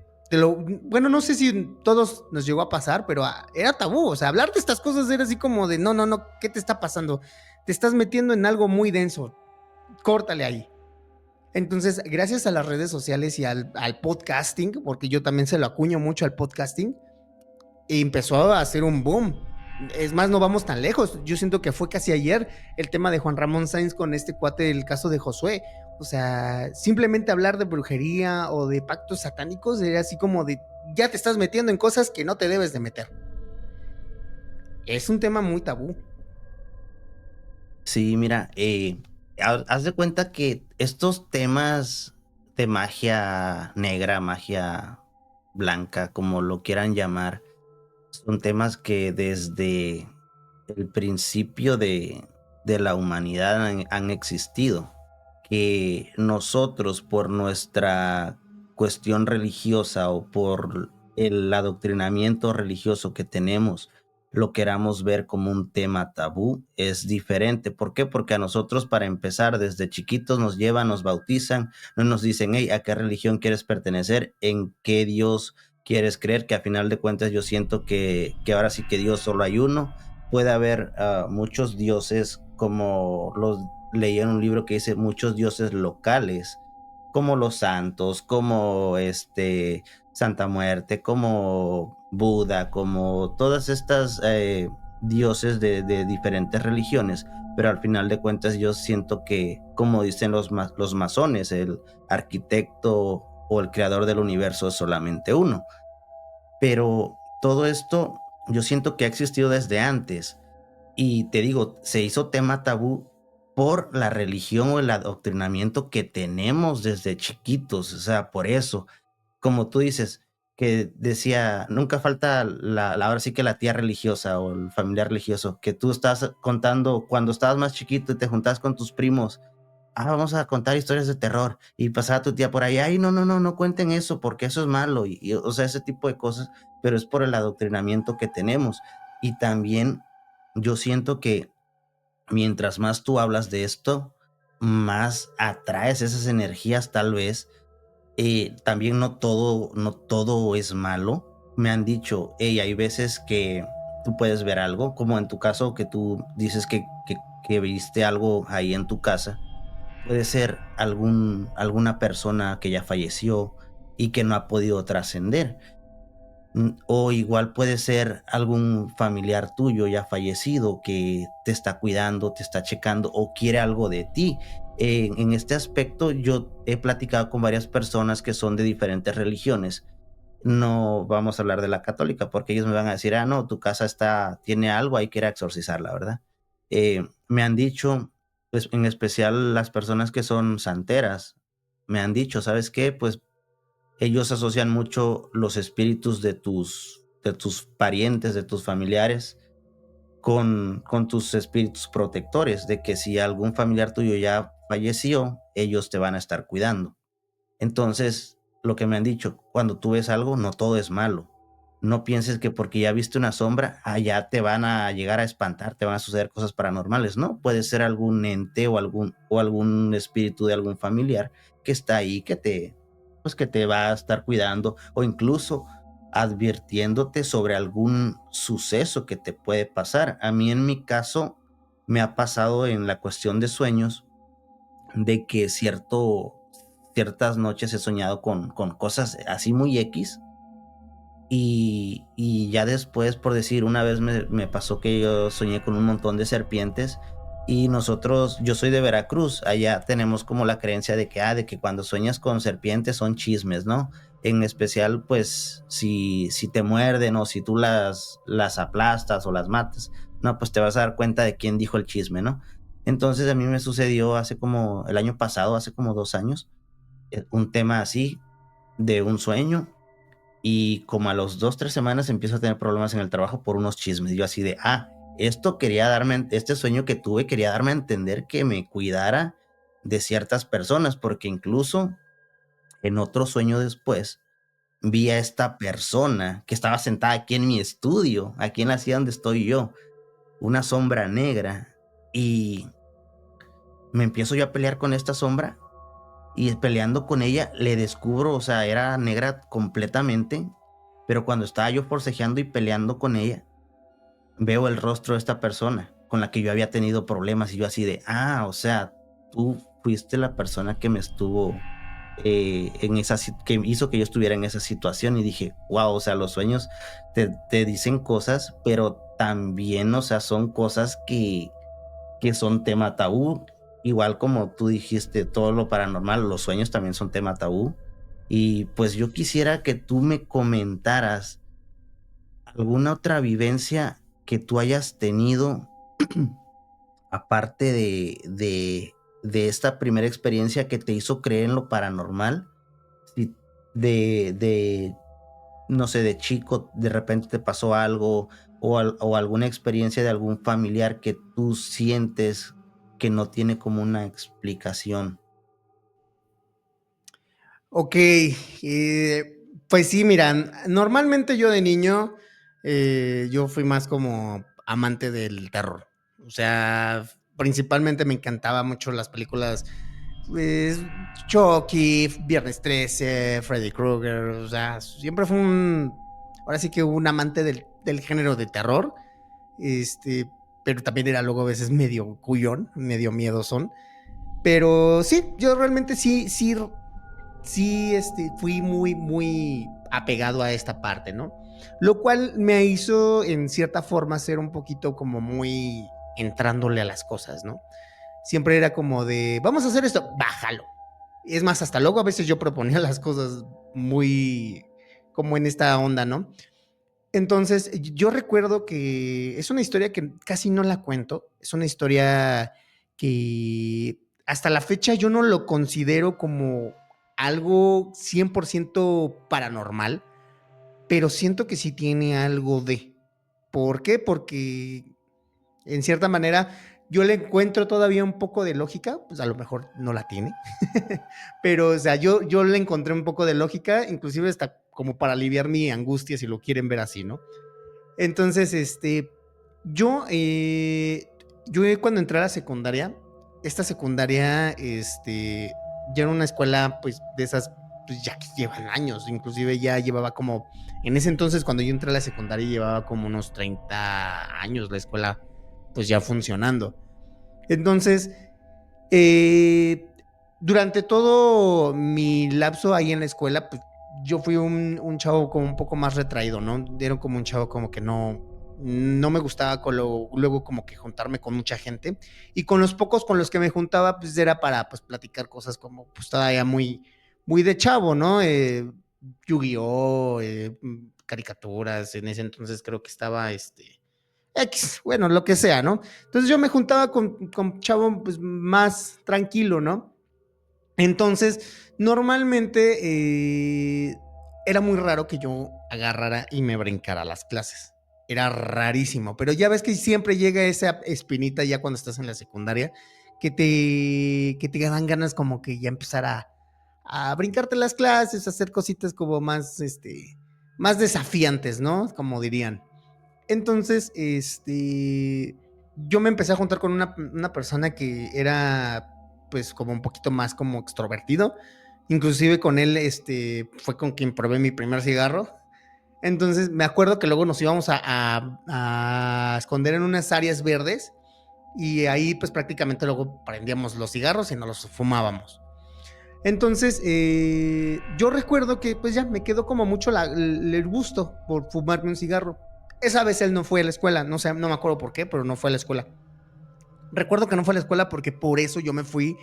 bueno, no sé si todos nos llegó a pasar, pero era tabú, o sea, hablar de estas cosas era así como de, no, no, no, ¿qué te está pasando? Te estás metiendo en algo muy denso, córtale ahí. Entonces, gracias a las redes sociales y al podcasting, porque yo también se lo acuño mucho al podcasting, empezó a hacer un boom. Es más, no vamos tan lejos. Yo siento que fue casi ayer el tema de Juan Ramón Sainz con este cuate, el caso de Josué. O sea, simplemente hablar de brujería o de pactos satánicos era así como de, ya te estás metiendo en cosas que no te debes de meter. Es un tema muy tabú. Sí, mira, haz de cuenta que estos temas de magia negra, magia blanca, como lo quieran llamar, son temas que desde el principio de la humanidad han existido, que nosotros por nuestra cuestión religiosa o por el adoctrinamiento religioso que tenemos, lo queramos ver como un tema tabú, es diferente. ¿Por qué? Porque a nosotros, para empezar, desde chiquitos nos llevan, nos bautizan, no nos dicen, hey, ¿a qué religión quieres pertenecer? ¿En qué Dios quieres creer? Que a final de cuentas yo siento que ahora sí que Dios solo hay uno. Puede haber muchos dioses, como los leí en un libro que dice muchos dioses locales, como los santos, como Santa Muerte, como Buda, como todas estas dioses de diferentes religiones, pero al final de cuentas yo siento que, como dicen los masones, el arquitecto o el creador del universo es solamente uno. Pero todo esto yo siento que ha existido desde antes. Y te digo, se hizo tema tabú por la religión o el adoctrinamiento que tenemos desde chiquitos, o sea, por eso, como tú dices, que decía, nunca falta ahora sí que la tía religiosa o el familiar religioso, que tú estás contando cuando estabas más chiquito y te juntabas con tus primos vamos a contar historias de terror, y pasaba tu tía por ahí, ay, no, no, no, no cuenten eso, porque eso es malo, o sea, ese tipo de cosas, pero es por el adoctrinamiento que tenemos. Y también yo siento que mientras más tú hablas de esto, más atraes esas energías tal vez. También no todo es malo. Me han dicho, hey, hay veces que tú puedes ver algo, como en tu caso que tú dices que viste algo ahí en tu casa. Puede ser alguna persona que ya falleció y que no ha podido trascender. O igual puede ser algún familiar tuyo ya fallecido que te está cuidando, te está checando o quiere algo de ti. En este aspecto, yo he platicado con varias personas que son de diferentes religiones. No vamos a hablar de la católica porque ellos me van a decir, no, tu casa tiene algo, hay que ir a exorcizarla, ¿verdad? Me han dicho, pues en especial las personas que son santeras, me han dicho, ¿sabes qué? Pues ellos asocian mucho los espíritus de tus parientes, de tus familiares, con tus espíritus protectores, de que si algún familiar tuyo ya falleció, ellos te van a estar cuidando. Entonces, lo que me han dicho, cuando tú ves algo, no todo es malo. No pienses que porque ya viste una sombra, ya te van a llegar a espantar, te van a suceder cosas paranormales, ¿no? Puede ser algún ente o algún espíritu de algún familiar que está ahí, pues que te va a estar cuidando o incluso advirtiéndote sobre algún suceso que te puede pasar. A mí en mi caso me ha pasado en la cuestión de sueños de que ciertas noches he soñado con cosas así muy X. Y ya después, por decir, una vez me pasó que yo soñé con un montón de serpientes. Y yo soy de Veracruz, allá tenemos como la creencia de que cuando sueñas con serpientes son chismes, ¿no? En especial, pues, si te muerden o si tú las aplastas o las matas, no, pues te vas a dar cuenta de quién dijo el chisme, ¿no? Entonces a mí me sucedió hace como el año pasado, hace como 2 años, un tema así de un sueño, y como a los 2, 3 semanas empiezo a tener problemas en el trabajo por unos chismes. Yo así de, este sueño que tuve quería darme a entender que me cuidara de ciertas personas, porque incluso en otro sueño después vi a esta persona que estaba sentada aquí en mi estudio, aquí en la silla donde estoy yo, una sombra negra, y me empiezo yo a pelear con esta sombra. Y peleando con ella, le descubro, o sea, era negra completamente, pero cuando estaba yo forcejeando y peleando con ella, veo el rostro de esta persona con la que yo había tenido problemas y yo así de, o sea, tú fuiste la persona que me estuvo que hizo que yo estuviera en esa situación. Y dije, wow, o sea, los sueños te dicen cosas, pero también, o sea, son cosas que son tema tabú, igual como tú dijiste, todo lo paranormal, los sueños también son tema tabú. Y pues yo quisiera que tú me comentaras alguna otra vivencia que tú hayas tenido aparte de esta primera experiencia que te hizo creer en lo paranormal. Si de no sé, de chico de repente te pasó algo o alguna experiencia de algún familiar que tú sientes que no tiene como una explicación. Ok, pues sí, mira, normalmente yo de niño, yo fui más como amante del terror. O sea, principalmente me encantaba mucho las películas, pues, Chucky, Viernes 13, Freddy Krueger. O sea, siempre fue ahora sí que un amante del género de terror. Este, pero también era luego a veces medio cuyón, medio miedosón. Pero sí, yo realmente sí, fui muy, muy apegado a esta parte, ¿no? Lo cual me hizo, en cierta forma, ser un poquito como muy entrándole a las cosas, ¿no? Siempre era como de, vamos a hacer esto, bájalo. Es más, hasta luego a veces yo proponía las cosas muy como en esta onda, ¿no? Entonces, yo recuerdo que es una historia que casi no la cuento, es una historia que hasta la fecha yo no lo considero como algo 100% paranormal, pero siento que sí tiene algo de. ¿Por qué? Porque en cierta manera yo le encuentro todavía un poco de lógica, pues a lo mejor no la tiene, pero o sea, yo le encontré un poco de lógica, inclusive hasta como para aliviar mi angustia, si lo quieren ver así, ¿no? Entonces, yo, yo cuando entré a la secundaria, esta secundaria, ya era una escuela, pues, de esas, pues, ya que llevan años, inclusive ya llevaba como, en ese entonces, cuando yo entré a la secundaria, llevaba como unos 30 años la escuela, pues, ya funcionando. Entonces, eh, durante todo mi lapso ahí en la escuela, pues yo fui un chavo como un poco más retraído, ¿no? Era como un chavo como que no me gustaba luego como que juntarme con mucha gente. Y con los pocos con los que me juntaba, pues era para pues platicar cosas como pues todavía muy de chavo, ¿no? Yu-Gi-Oh, caricaturas, en ese entonces creo que estaba X, bueno, lo que sea, ¿no? Entonces yo me juntaba con chavo pues, más tranquilo, ¿no? Entonces, normalmente era muy raro que yo agarrara y me brincara las clases. Era rarísimo, pero ya ves que siempre llega esa espinita ya cuando estás en la secundaria, que te dan ganas como que ya empezar a brincarte las clases, a hacer cositas como más, más desafiantes, ¿no? Como dirían. Entonces, yo me empecé a juntar con una persona que era, pues, como un poquito más como extrovertido. Inclusive con él, fue con quien probé mi primer cigarro. Entonces, me acuerdo que luego nos íbamos a esconder en unas áreas verdes y ahí, pues, prácticamente luego prendíamos los cigarros y nos los fumábamos. Entonces, yo recuerdo que pues ya me quedó como mucho el gusto por fumarme un cigarro. Esa vez él no fue a la escuela, no sé, no me acuerdo por qué, pero no fue a la escuela. Recuerdo que no fue a la escuela porque por eso yo me fui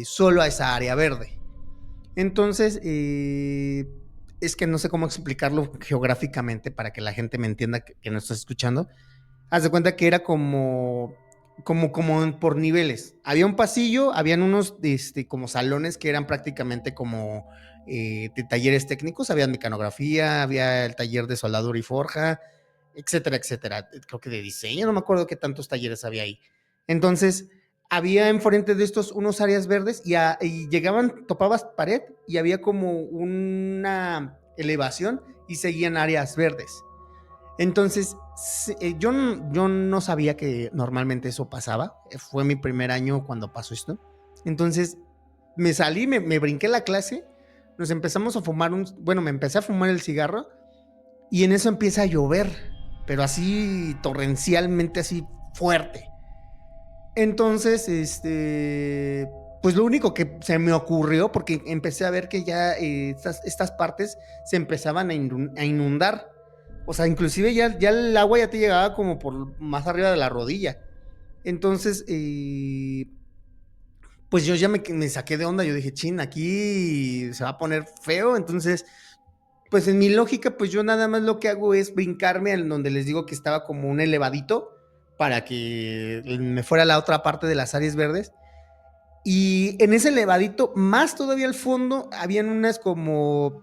solo a esa área verde. Entonces, es que no sé cómo explicarlo geográficamente para que la gente me entienda que no está escuchando. Haz de cuenta que era como por niveles. Había un pasillo, habían unos como salones que eran prácticamente como de talleres técnicos, había mecanografía, había el taller de soldadura y forja, etcétera, etcétera. Creo que de diseño, no me acuerdo qué tantos talleres había ahí. Entonces, había enfrente de estos unos áreas verdes y llegaban, topabas pared y había como una elevación y seguían áreas verdes. Entonces, yo no sabía que normalmente eso pasaba. Fue mi primer año cuando pasó esto. Entonces, me salí, me brinqué la clase, nos empezamos a fumar bueno, me empecé a fumar el cigarro y en eso empieza a llover, pero así torrencialmente, así fuerte. Entonces, pues lo único que se me ocurrió, porque empecé a ver que ya estas partes se empezaban a inundar. O sea, inclusive ya el agua ya te llegaba como por más arriba de la rodilla. Entonces, pues yo ya me saqué de onda. Yo dije, chin, aquí se va a poner feo. Entonces, pues en mi lógica, pues yo nada más lo que hago es brincarme en donde les digo que estaba como un elevadito para que me fuera a la otra parte de las áreas verdes. Y en ese elevadito, más todavía al fondo, habían unas como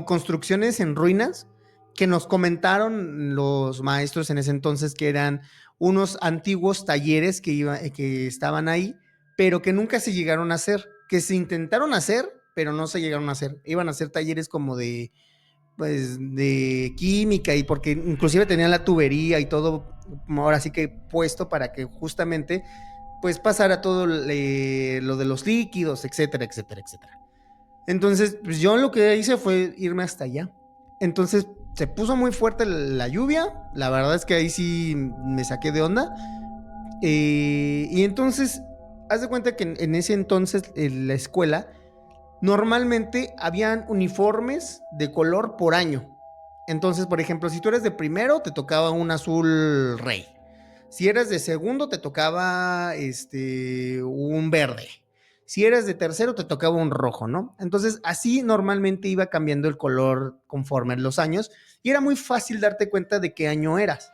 construcciones en ruinas que nos comentaron los maestros en ese entonces que eran unos antiguos talleres que estaban ahí, pero que nunca se llegaron a hacer, que se intentaron hacer, pero no se llegaron a hacer. Iban a ser talleres como pues, de química y porque inclusive tenían la tubería y todo, ahora sí que puesto para que justamente pues pasara todo lo de los líquidos, etcétera, etcétera, etcétera. Entonces, pues yo lo que hice fue irme hasta allá. Entonces, se puso muy fuerte la lluvia. La verdad es que ahí sí me saqué de onda. Y entonces, haz de cuenta que en ese entonces, en la escuela, normalmente habían uniformes de color por año. Entonces, por ejemplo, si tú eres de primero, te tocaba un azul rey. Si eras de segundo, te tocaba un verde. Si eras de tercero, te tocaba un rojo, ¿no? Entonces, así normalmente iba cambiando el color conforme los años y era muy fácil darte cuenta de qué año eras.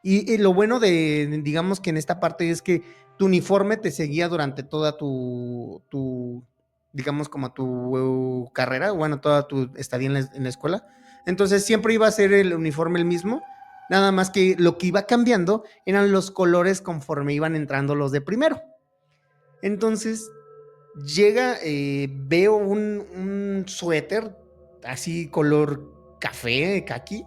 Y lo bueno digamos que en esta parte es que tu uniforme te seguía durante toda digamos, como tu carrera, bueno, toda tu estadía en la escuela. Entonces, siempre iba a ser el uniforme el mismo Nada más que lo que iba cambiando eran los colores conforme iban entrando los de primero. Entonces llega, veo un suéter así color café, caqui.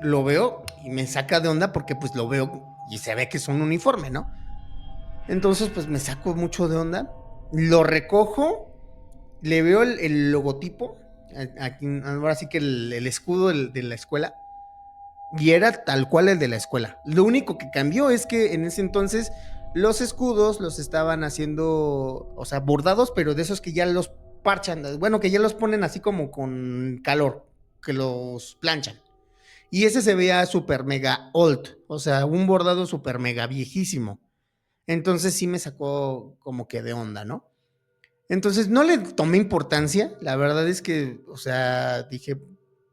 Lo veo y me saca de onda porque pues lo veo y se ve que es un uniforme, ¿no? Entonces pues me saco mucho de onda, lo recojo, le veo el logotipo, aquí, ahora sí que el escudo de la escuela, y era tal cual el de la escuela. Lo único que cambió es que en ese entonces los escudos los estaban haciendo, o sea, bordados, pero de esos que ya los parchan, bueno, que ya los ponen así como con calor, que los planchan. Y ese se veía super mega old, o sea, un bordado super mega viejísimo. Entonces sí me sacó como que de onda, ¿no? Entonces no le tomé importancia, la verdad es que, o sea, dije,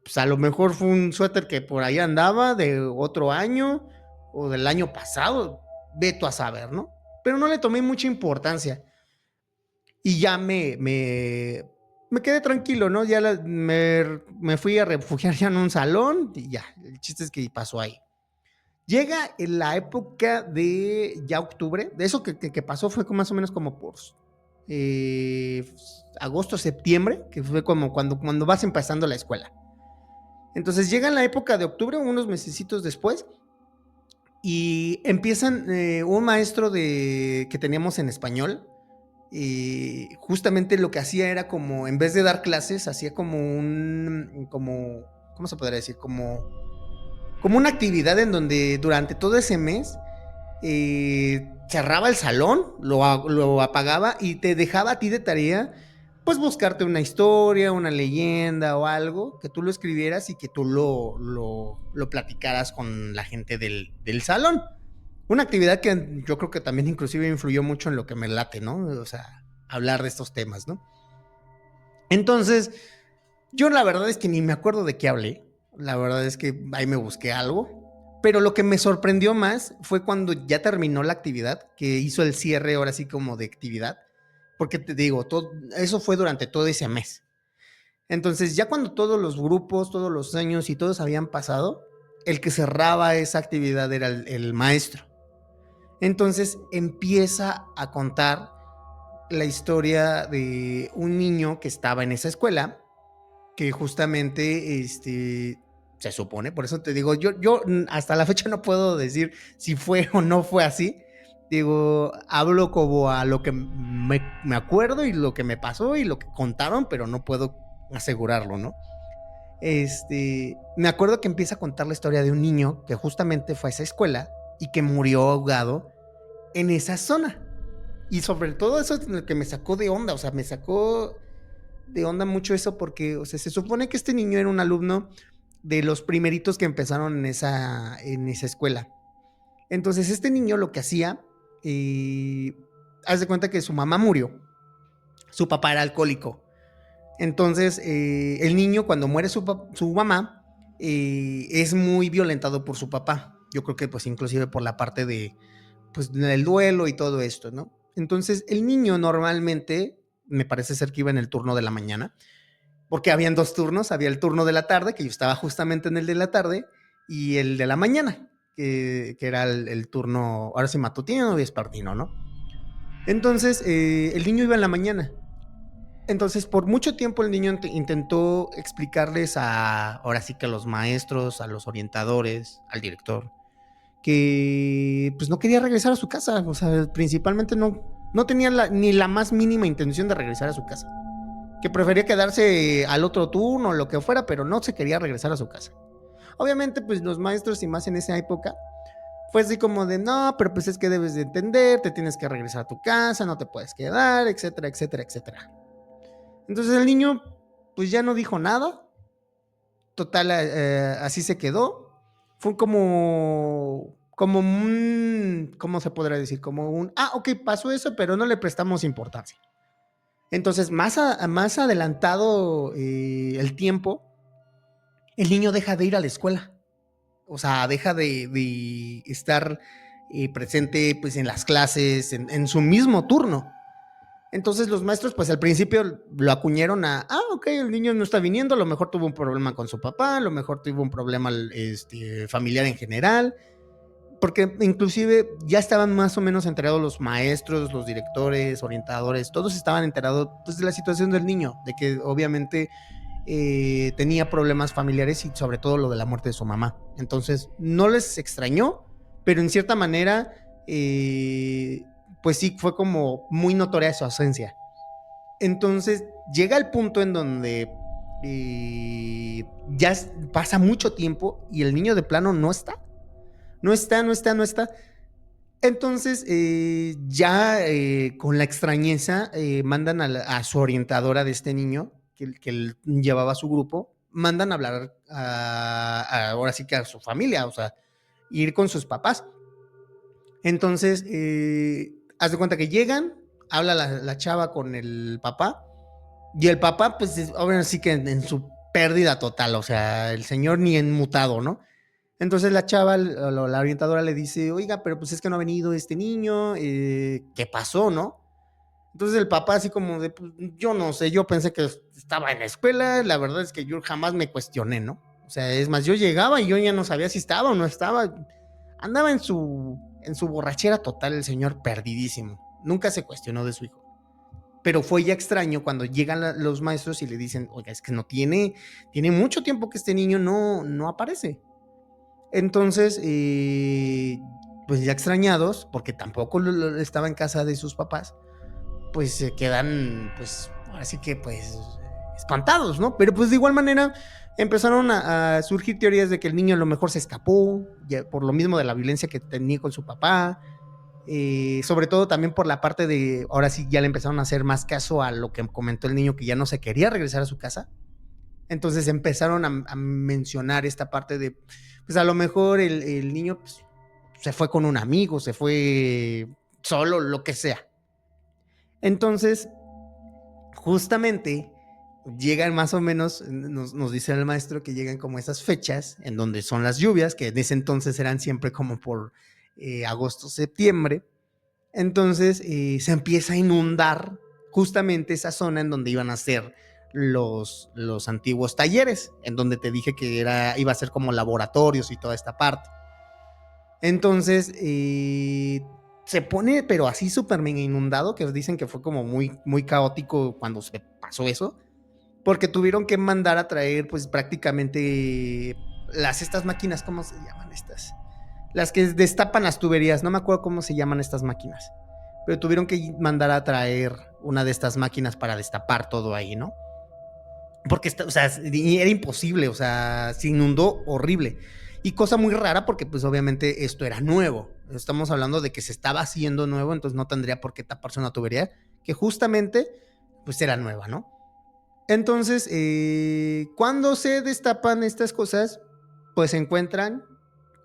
pues a lo mejor fue un suéter que por ahí andaba de otro año o del año pasado, veto a saber, ¿no? Pero no le tomé mucha importancia y ya me quedé tranquilo, ¿no? Ya me fui a refugiar ya en un salón y ya, el chiste es que pasó ahí. Llega en la época de ya octubre, de eso que pasó fue más o menos como por eh, agosto, septiembre, que fue como cuando vas empezando la escuela. Entonces llega en la época de octubre, unos mesecitos después, y empiezan un maestro que teníamos en español, y justamente lo que hacía era como, en vez de dar clases, hacía como ¿cómo se podría decir? Como una actividad en donde durante todo ese mes cerraba el salón, lo apagaba y te dejaba a ti de tarea, pues buscarte una historia, una leyenda o algo, que tú lo escribieras y que tú lo platicaras con la gente del salón. Una actividad que yo creo que también inclusive influyó mucho en lo que me late, ¿no? O sea, hablar de estos temas, ¿no? Entonces, yo la verdad es que ni me acuerdo de qué hablé. La verdad es que ahí me busqué algo. Pero lo que me sorprendió más fue cuando ya terminó la actividad, que hizo el cierre ahora sí como de actividad. Porque te digo, eso fue durante todo ese mes. Entonces, ya cuando todos los grupos, todos los años y todos habían pasado, el que cerraba esa actividad era el maestro. Entonces empieza a contar la historia de un niño que estaba en esa escuela, que justamente se supone, por eso te digo, yo hasta la fecha no puedo decir si fue o no fue así. Digo, hablo como a lo que me acuerdo y lo que me pasó y lo que contaron, pero no puedo asegurarlo, ¿no? Me acuerdo que empieza a contar la historia de un niño que justamente fue a esa escuela y que murió ahogado en esa zona. Y sobre todo eso es lo que me sacó de onda, o sea, me sacó de onda mucho eso porque, o sea, se supone que este niño era un alumno de los primeritos que empezaron en esa escuela. Entonces, este niño lo que hacía, haz de cuenta que su mamá murió, su papá era alcohólico. Entonces, el niño cuando muere su mamá, es muy violentado por su papá. Yo creo que pues inclusive por la parte pues, del duelo y todo esto, ¿no? Entonces, el niño normalmente, me parece ser que iba en el turno de la mañana, porque habían dos turnos, había el turno de la tarde, que yo estaba justamente en el de la tarde, y el de la mañana, que era el turno, ahora sí matutino o vespertino, ¿no? Entonces, el niño iba en la mañana. Entonces, por mucho tiempo el niño intentó explicarles ahora sí que a los maestros, a los orientadores, al director, que pues no quería regresar a su casa, o sea, principalmente no tenía ni la más mínima intención de regresar a su casa, que prefería quedarse al otro turno o lo que fuera, pero no se quería regresar a su casa. Obviamente, pues los maestros y más en esa época, fue así como de, no, pero pues es que debes de entender, te tienes que regresar a tu casa, no te puedes quedar, etcétera, etcétera, etcétera. Entonces el niño, pues ya no dijo nada, total, así se quedó. Fue como ¿cómo se podrá decir? Como ok, pasó eso, pero no le prestamos importancia. Entonces, más adelantado el tiempo, el niño deja de ir a la escuela. O sea, deja de estar presente pues, en las clases, en su mismo turno. Entonces los maestros, pues al principio lo acuñaron ok, el niño no está viniendo, a lo mejor tuvo un problema con su papá, a lo mejor tuvo un problema familiar en general, porque inclusive ya estaban más o menos enterados los maestros, los directores, orientadores, todos estaban enterados pues, de la situación del niño, de que obviamente tenía problemas familiares y sobre todo lo de la muerte de su mamá. Entonces no les extrañó, pero en cierta manera, pues sí fue como muy notoria su ausencia. Entonces llega el punto en donde ya pasa mucho tiempo y el niño de plano no está. No está, no está, no está. Entonces, ya con la extrañeza, mandan a su orientadora de este niño, que él llevaba a su grupo, mandan a hablar ahora sí que a su familia, o sea, ir con sus papás. Entonces, haz de cuenta que llegan, habla la chava con el papá, y el papá, pues, ahora sí que en su pérdida total, o sea, el señor ni enmutado, ¿no? Entonces la chava, la orientadora le dice, oiga, pero pues es que no ha venido este niño, ¿qué pasó, no? Entonces el papá así como de, pues, yo no sé, yo pensé que estaba en la escuela, la verdad es que yo jamás me cuestioné, ¿no? O sea, es más, yo llegaba y yo ya no sabía si estaba o no estaba, andaba en su borrachera total el señor perdidísimo, nunca se cuestionó de su hijo. Pero fue ya extraño cuando llegan los maestros y le dicen, oiga, es que no tiene mucho tiempo que este niño no aparece. Entonces, pues ya extrañados, porque tampoco estaba en casa de sus papás, pues se quedan, pues, así que, pues, espantados, ¿no? Pero pues de igual manera empezaron a surgir teorías de que el niño a lo mejor se escapó, ya, por lo mismo de la violencia que tenía con su papá, sobre todo también por la parte de, ahora sí ya le empezaron a hacer más caso a lo que comentó el niño, que ya no se quería regresar a su casa. Entonces empezaron a mencionar esta parte de, pues a lo mejor el niño pues, se fue con un amigo, se fue solo, lo que sea. Entonces, justamente llegan más o menos, nos dice el maestro que llegan como esas fechas en donde son las lluvias, que en ese entonces eran siempre como por agosto, septiembre. Entonces se empieza a inundar justamente esa zona en donde iban a ser los antiguos talleres, en donde te dije que iba a ser como laboratorios y toda esta parte. Entonces se pone, pero así súper mega inundado, que dicen que fue como muy, muy caótico cuando se pasó eso, porque tuvieron que mandar a traer, pues prácticamente estas máquinas, ¿cómo se llaman estas? Las que destapan las tuberías, no me acuerdo cómo se llaman estas máquinas, pero tuvieron que mandar a traer una de estas máquinas para destapar todo ahí, ¿no? Porque, o sea, era imposible, o sea, se inundó horrible. Y cosa muy rara porque pues obviamente esto era nuevo. Estamos hablando de que se estaba haciendo nuevo, entonces no tendría por qué taparse una tubería que justamente pues era nueva, ¿no? Entonces, cuando se destapan estas cosas, pues se encuentran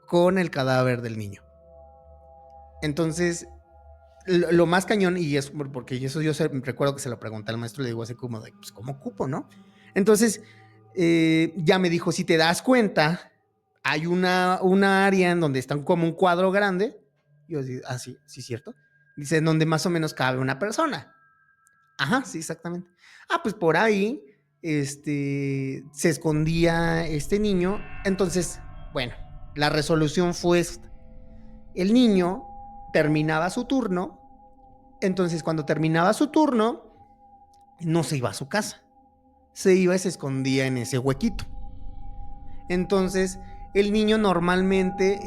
con el cadáver del niño. Entonces, lo más cañón, y es porque eso yo recuerdo que se lo pregunté al maestro, le digo así como de, pues, ¿cómo cupo, no? Entonces, ya me dijo, si te das cuenta, hay una área en donde está como un cuadro grande. Yo digo, sí, sí, cierto. Dice, en donde más o menos cabe una persona. Ajá, sí, exactamente. Pues por ahí, se escondía este niño. Entonces, bueno, la resolución fue esta. El niño terminaba su turno, entonces cuando terminaba su turno, no se iba a su casa, se iba y se escondía en ese huequito. Entonces el niño normalmente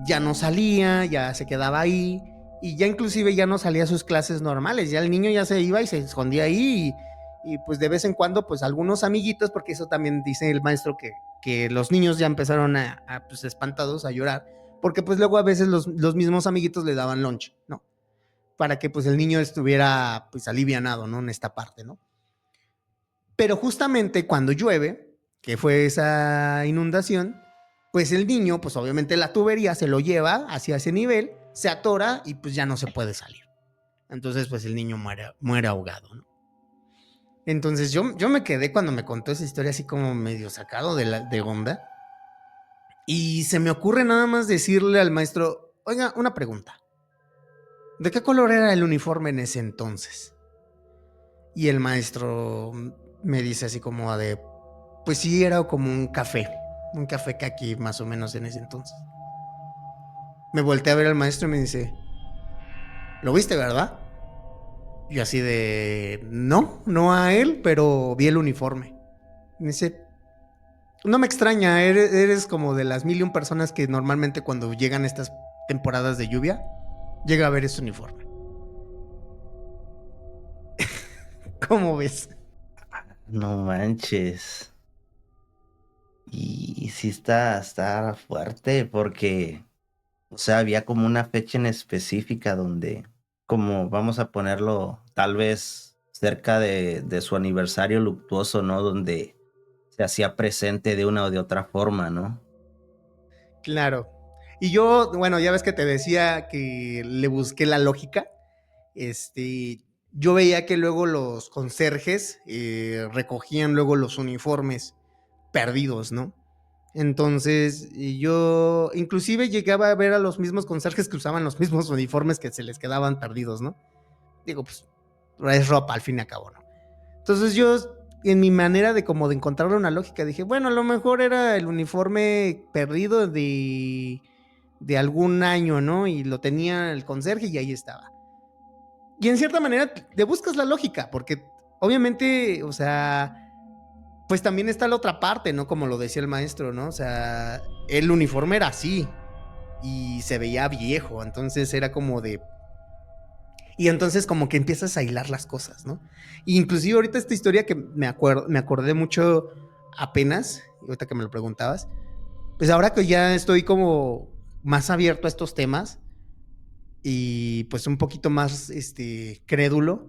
ya no salía, ya se quedaba ahí, y ya inclusive ya no salía a sus clases normales, ya el niño ya se iba y se escondía ahí, y pues de vez en cuando pues algunos amiguitos, porque eso también dice el maestro que los niños ya empezaron pues espantados a llorar, porque pues luego a veces los mismos amiguitos le daban lunch, ¿no? Para que pues el niño estuviera pues alivianado, ¿no? En esta parte, ¿no? Pero justamente cuando llueve, que fue esa inundación, pues el niño, pues obviamente la tubería se lo lleva hacia ese nivel, se atora y pues ya no se puede salir. Entonces pues el niño muere ahogado, ¿no? Entonces yo me quedé cuando me contó esa historia así como medio sacado de onda. Y se me ocurre nada más decirle al maestro, oiga, una pregunta. ¿De qué color era el uniforme en ese entonces? Y el maestro me dice así como de, pues sí, era como un café que aquí más o menos en ese entonces. Me volteé a ver al maestro y me dice, ¿lo viste, verdad? Y así de, no, no a él, pero vi el uniforme. Me dice, no me extraña, eres como de las 1,000,000 personas que normalmente cuando llegan estas temporadas de lluvia, llega a ver ese uniforme. ¿Cómo ves? No manches. Y sí está fuerte porque, o sea, había como una fecha en específica donde, como vamos a ponerlo, tal vez cerca de su aniversario luctuoso, ¿no? Donde se hacía presente de una o de otra forma, ¿no? Claro. Y yo, bueno, ya ves que te decía que le busqué la lógica. Yo veía que luego los conserjes recogían luego los uniformes perdidos, ¿no? Entonces, yo inclusive llegaba a ver a los mismos conserjes que usaban los mismos uniformes que se les quedaban perdidos, ¿no? Digo, pues es ropa al fin y al cabo, ¿no? Entonces yo, en mi manera de como de encontrar una lógica, dije, bueno, a lo mejor era el uniforme perdido de algún año, ¿no? Y lo tenía el conserje y ahí estaba. Y en cierta manera te buscas la lógica, porque obviamente, o sea, pues también está la otra parte, ¿no? Como lo decía el maestro, ¿no? O sea, el uniforme era así y se veía viejo, entonces era como de... Y entonces como que empiezas a hilar las cosas, ¿no? Y inclusive ahorita esta historia que me acordé mucho apenas, ahorita que me lo preguntabas, pues ahora que ya estoy como más abierto a estos temas y pues un poquito más crédulo,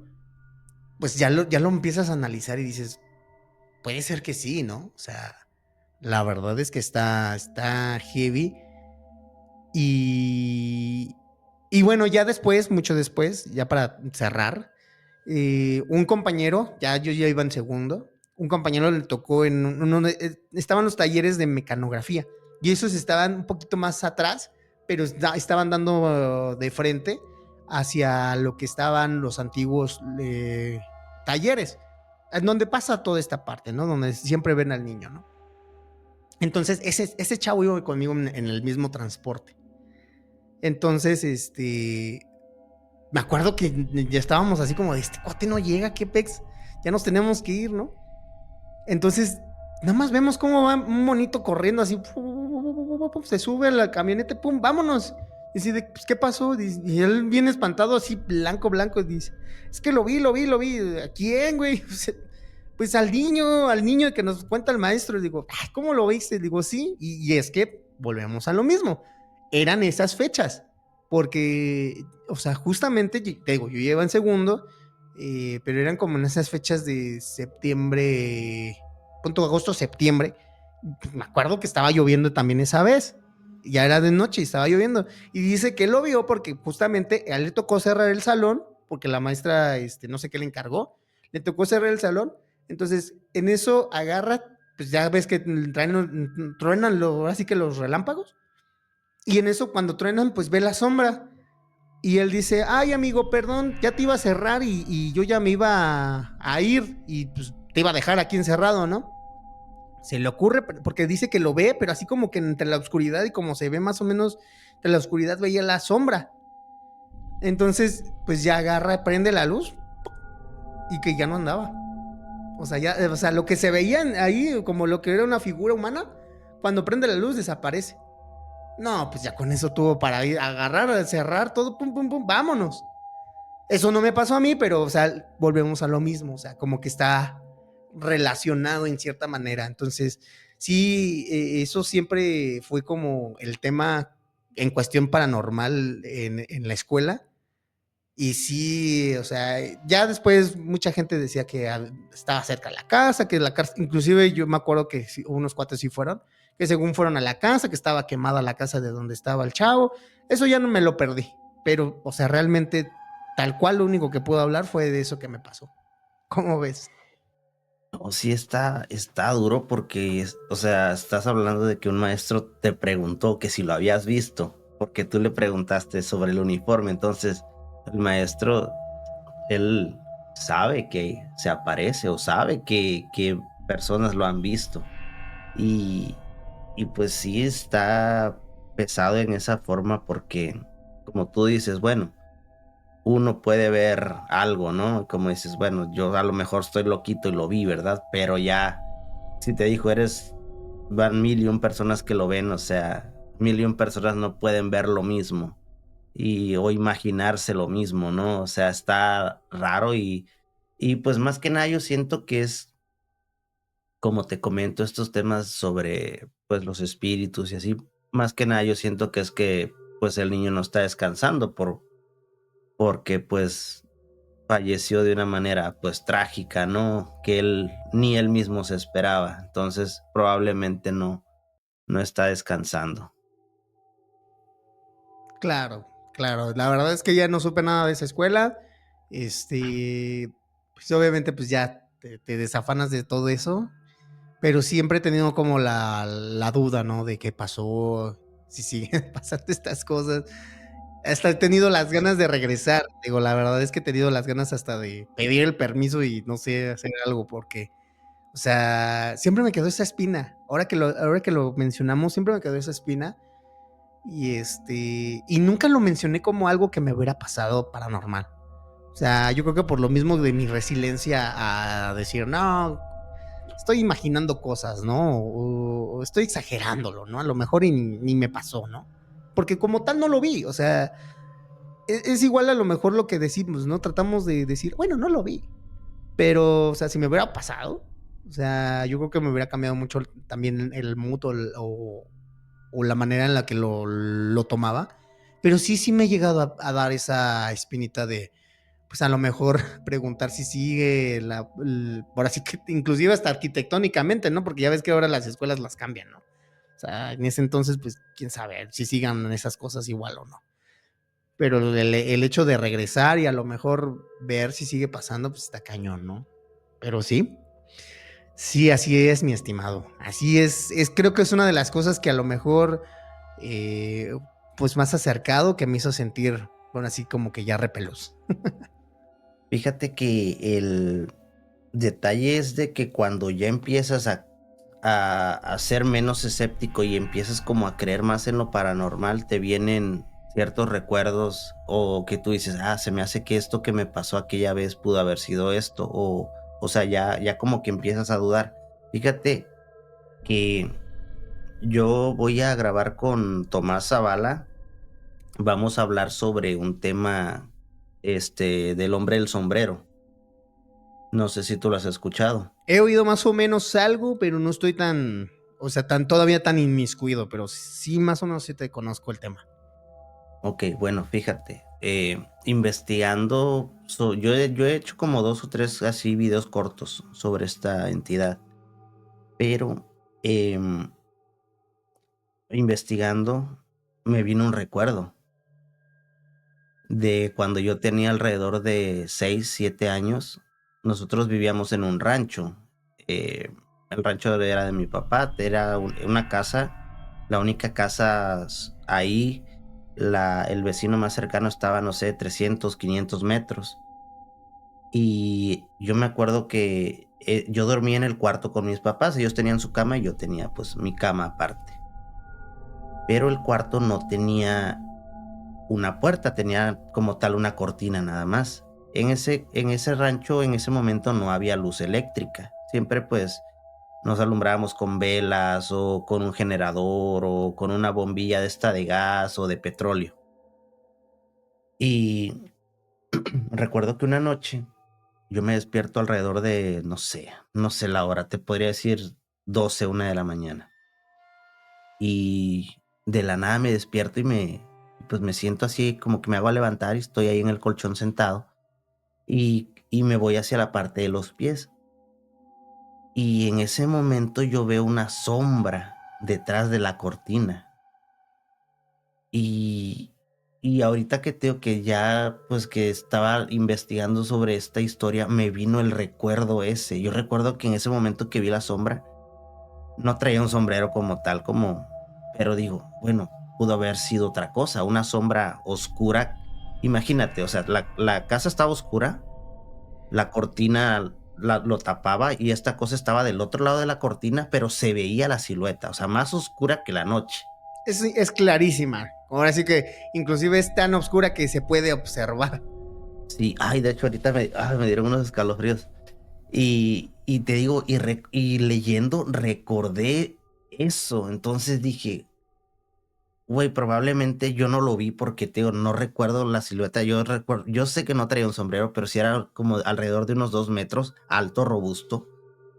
pues ya lo empiezas a analizar y dices, puede ser que sí, ¿no? O sea, la verdad es que está heavy. Y, y bueno, ya después, mucho después, ya para cerrar, un compañero, yo ya iba en segundo, un compañero le tocó estaban los talleres de mecanografía y esos estaban un poquito más atrás, pero estaban dando de frente hacia lo que estaban los antiguos talleres, en donde pasa toda esta parte, ¿no? Donde siempre ven al niño, ¿no? Entonces, ese chavo iba conmigo en el mismo transporte. Entonces, me acuerdo que ya estábamos así como de este cuate no llega, qué pex, ya nos tenemos que ir, ¿no? Entonces, nada más vemos cómo va un monito corriendo así, se sube a la camioneta, pum, vámonos. Y dice, pues, ¿qué pasó? Y él viene espantado, así, blanco, blanco, y dice, es que lo vi. ¿A quién, güey? Pues al niño que nos cuenta el maestro. Y digo, ¿cómo lo viste? Y digo, sí, y es que volvemos a lo mismo. Eran esas fechas, porque, o sea, justamente, te digo, yo iba en segundo, pero eran como en esas fechas de septiembre, punto agosto, septiembre. Me acuerdo que estaba lloviendo también esa vez. Ya era de noche y estaba lloviendo. Y dice que lo vio porque justamente a él le tocó cerrar el salón, porque la maestra, no sé qué le encargó, le tocó cerrar el salón. Entonces, en eso agarra, pues ya ves que truenan así que los relámpagos. Y en eso, cuando truenan, pues ve la sombra. Y él dice, ay amigo, perdón, ya te iba a cerrar y yo ya me iba a ir y pues te iba a dejar aquí encerrado, ¿no? Se le ocurre, porque dice que lo ve, pero así como que entre la oscuridad y como se ve más o menos, entre la oscuridad veía la sombra. Entonces, pues ya agarra, prende la luz y que ya no andaba. O sea, lo que se veía ahí, como lo que era una figura humana, cuando prende la luz desaparece. No, pues ya con eso tuvo para ir a agarrar, cerrar todo, pum, pum, pum, vámonos. Eso no me pasó a mí, pero, o sea, volvemos a lo mismo, o sea, como que está relacionado en cierta manera. Entonces, sí, eso siempre fue como el tema en cuestión paranormal en la escuela. Y sí, o sea, ya después mucha gente decía que estaba cerca de la casa, que la casa, inclusive yo me acuerdo que unos cuates sí fueron, que según fueron a la casa, que estaba quemada la casa de donde estaba el chavo. Eso ya no me lo perdí, pero, o sea, realmente tal cual lo único que puedo hablar fue de eso que me pasó. ¿Cómo ves? No, sí está duro porque, o sea, estás hablando de que un maestro te preguntó que si lo habías visto, porque tú le preguntaste sobre el uniforme, entonces el maestro, él sabe que se aparece o sabe que personas lo han visto. Y, y pues sí está pesado en esa forma porque, como tú dices, bueno, uno puede ver algo, ¿no? Como dices, bueno, yo a lo mejor estoy loquito y lo vi, ¿verdad? Pero ya, si te dijo, van mil y un personas que lo ven, o sea, mil y un personas no pueden ver lo mismo o imaginarse lo mismo, ¿no? O sea, está raro y pues más que nada yo siento que es, como te comento, estos temas sobre pues los espíritus y así, más que nada yo siento que es que pues el niño no está descansando porque pues falleció de una manera, pues, trágica, ¿no? Que ni él mismo se esperaba. Entonces, probablemente no está descansando. Claro, claro. La verdad es que ya no supe nada de esa escuela. Pues obviamente, pues ya te desafanas de todo eso. Pero siempre he tenido como la duda, ¿no? De qué pasó, si siguen pasando estas cosas. Hasta he tenido las ganas de regresar. Digo, la verdad es que he tenido las ganas hasta de pedir el permiso y no sé, hacer algo, porque, o sea, siempre me quedó esa espina. Ahora que lo mencionamos, siempre me quedó esa espina. Y nunca lo mencioné como algo que me hubiera pasado paranormal. O sea, yo creo que por lo mismo de mi resiliencia a decir, no, estoy imaginando cosas, ¿no? O estoy exagerándolo, ¿no? A lo mejor ni me pasó, ¿no? Porque como tal no lo vi, o sea, es igual a lo mejor lo que decimos, ¿no? Tratamos de decir, bueno, no lo vi, pero, o sea, si me hubiera pasado, o sea, yo creo que me hubiera cambiado mucho también el mood o la manera en la que lo tomaba. Pero sí me he llegado a dar esa espinita de, pues a lo mejor preguntar si sigue por así que inclusive hasta arquitectónicamente, ¿no? Porque ya ves que ahora las escuelas las cambian, ¿no? O sea, en ese entonces, pues quién sabe si sigan esas cosas igual o no. Pero el hecho de regresar y a lo mejor ver si sigue pasando, pues está cañón, ¿no? Pero sí, sí, así es, mi estimado. Así es creo que es una de las cosas que a lo mejor, eh, pues más acercado que me hizo sentir, bueno, así como que ya repelos. Fíjate que el detalle es de que cuando ya empiezas a ser menos escéptico y empiezas como a creer más en lo paranormal, te vienen ciertos recuerdos o que tú dices, se me hace que esto que me pasó aquella vez pudo haber sido esto, o sea, ya como que empiezas a dudar. Fíjate que yo voy a grabar con Tomás Zavala. Vamos a hablar sobre un tema, del hombre del sombrero. No sé si tú lo has escuchado. He oído más o menos algo, pero no estoy tan, o sea, todavía tan inmiscuido, pero sí más o menos sí te conozco el tema. Ok, bueno, fíjate, investigando, yo he hecho como 2 o 3 así videos cortos sobre esta entidad, pero em, investigando me vino un recuerdo de cuando yo tenía alrededor de 6, 7 años. Nosotros vivíamos en un rancho. El rancho era de mi papá, era una casa, la única casa ahí, el vecino más cercano estaba, no sé, 300, 500 metros. Y yo me acuerdo que yo dormía en el cuarto con mis papás, ellos tenían su cama y yo tenía pues mi cama aparte. Pero el cuarto no tenía una puerta, tenía como tal una cortina nada más. En ese rancho, en ese momento no había luz eléctrica. Siempre pues nos alumbrábamos con velas o con un generador o con una bombilla de esta de gas o de petróleo. Y recuerdo que una noche yo me despierto alrededor de, no sé la hora, te podría decir 12, 1 de la mañana. Y de la nada me despierto pues me siento así como que me hago a levantar y estoy ahí en el colchón sentado y me voy hacia la parte de los pies. Y en ese momento yo veo una sombra detrás de la cortina. Y, y ahorita que tengo que ya, pues que estaba investigando sobre esta historia, me vino el recuerdo ese. Yo recuerdo que en ese momento que vi la sombra, no traía un sombrero como tal, pero digo, bueno, pudo haber sido otra cosa, una sombra oscura. Imagínate, o sea, la casa estaba oscura, la cortina lo tapaba y esta cosa estaba del otro lado de la cortina, pero se veía la silueta, o sea, más oscura que la noche. Es clarísima. Ahora sí que inclusive es tan oscura que se puede observar. Sí, ay, de hecho ahorita me dieron unos escalofríos. Y te digo, y leyendo recordé eso, entonces dije, güey, probablemente yo no lo vi porque, te digo, no recuerdo la silueta, yo sé que no traía un sombrero, pero sí era como alrededor de unos 2 metros, alto, robusto,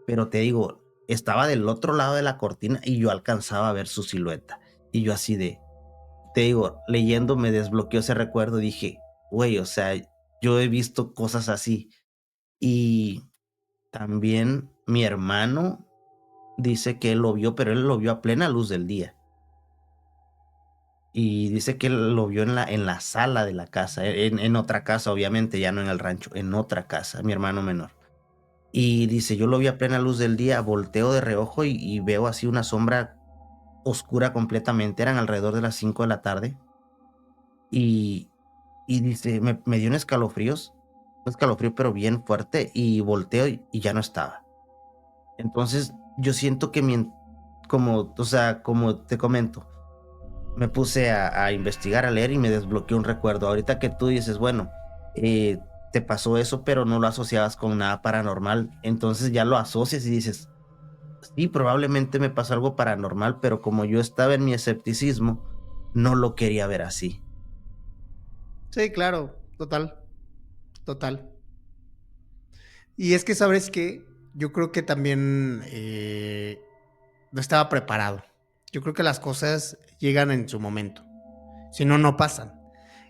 pero te digo, estaba del otro lado de la cortina y yo alcanzaba a ver su silueta. Y yo así de, te digo, leyendo me desbloqueó ese recuerdo, dije, güey, o sea, yo he visto cosas así. Y también mi hermano dice que él lo vio, pero él lo vio a plena luz del día. Y dice que él lo vio en la sala de la casa, en otra casa, obviamente, ya no en el rancho, en otra casa, mi hermano menor. Y dice, yo lo vi a plena luz del día, volteo de reojo y veo así una sombra oscura completamente, eran alrededor de las 5 de la tarde. Y, y dice, me dio un escalofrío pero bien fuerte, y volteo y ya no estaba. Entonces, yo siento que como, o sea, como te comento, me puse a investigar, a leer y me desbloqueó un recuerdo. Ahorita que tú dices, bueno, te pasó eso, pero no lo asociabas con nada paranormal, entonces ya lo asocias y dices, sí, probablemente me pasó algo paranormal, pero como yo estaba en mi escepticismo, no lo quería ver así. Sí, claro, total, total. Y es que, ¿sabes qué? Yo creo que también no estaba preparado. Yo creo que las cosas llegan en su momento. Si no, no pasan.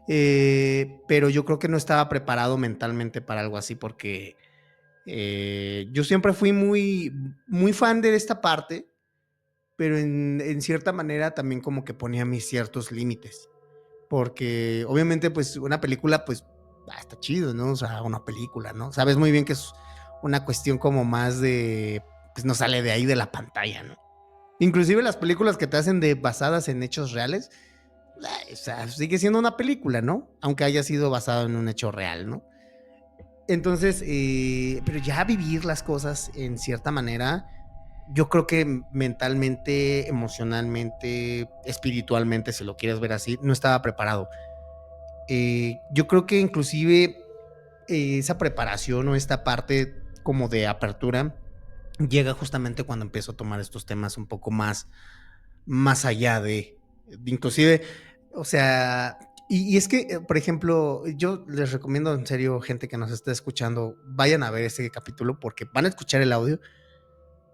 Pero yo creo que no estaba preparado mentalmente para algo así porque yo siempre fui muy fan de esta parte, pero en cierta manera también como que ponía mis ciertos límites. Porque obviamente pues una película pues está chido, ¿no? O sea, una película, ¿no? Sabes muy bien que es una cuestión como más de, pues no sale de ahí de la pantalla, ¿no? Inclusive las películas que te hacen de basadas en hechos reales, o sea, sigue siendo una película, ¿no? Aunque haya sido basado en un hecho real, ¿no? Entonces, pero ya vivir las cosas en cierta manera, yo creo que mentalmente, emocionalmente, espiritualmente, si lo quieres ver así, no estaba preparado. Yo creo que inclusive esa preparación o esta parte como de apertura llega justamente cuando empiezo a tomar estos temas un poco más allá inclusive, o sea, y es que, por ejemplo, yo les recomiendo en serio, gente que nos esté escuchando, vayan a ver este capítulo porque van a escuchar el audio.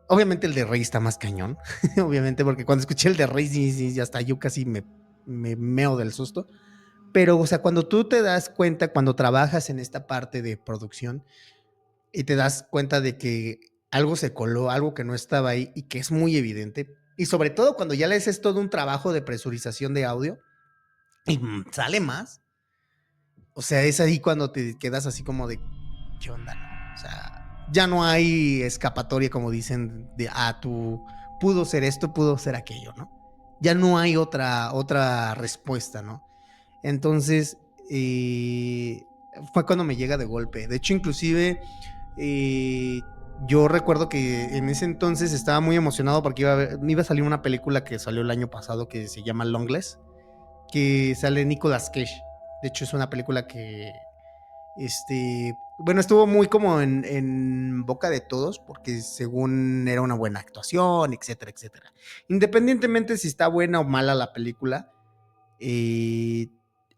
Obviamente el de Rey está más cañón, obviamente, porque cuando escuché el de Rey, sí, sí, hasta yo casi me meo del susto. Pero, o sea, cuando tú te das cuenta, cuando trabajas en esta parte de producción y te das cuenta de que algo se coló, algo que no estaba ahí y que es muy evidente, y sobre todo cuando ya le haces todo un trabajo de presurización de audio y sale más, o sea, es ahí cuando te quedas así como de, ¿qué onda? No? O sea, ya no hay escapatoria, como dicen, de, tú pudo ser esto, pudo ser aquello, ¿no? Ya no hay otra respuesta, ¿no? Entonces, fue cuando me llega de golpe. De hecho, inclusive, eh, yo recuerdo que en ese entonces estaba muy emocionado porque me iba a salir una película que salió el año pasado que se llama Longless, que sale Nicolas Cage. De hecho, es una película que, bueno, estuvo muy como en boca de todos porque según era una buena actuación, etcétera, etcétera. Independientemente si está buena o mala la película, eh,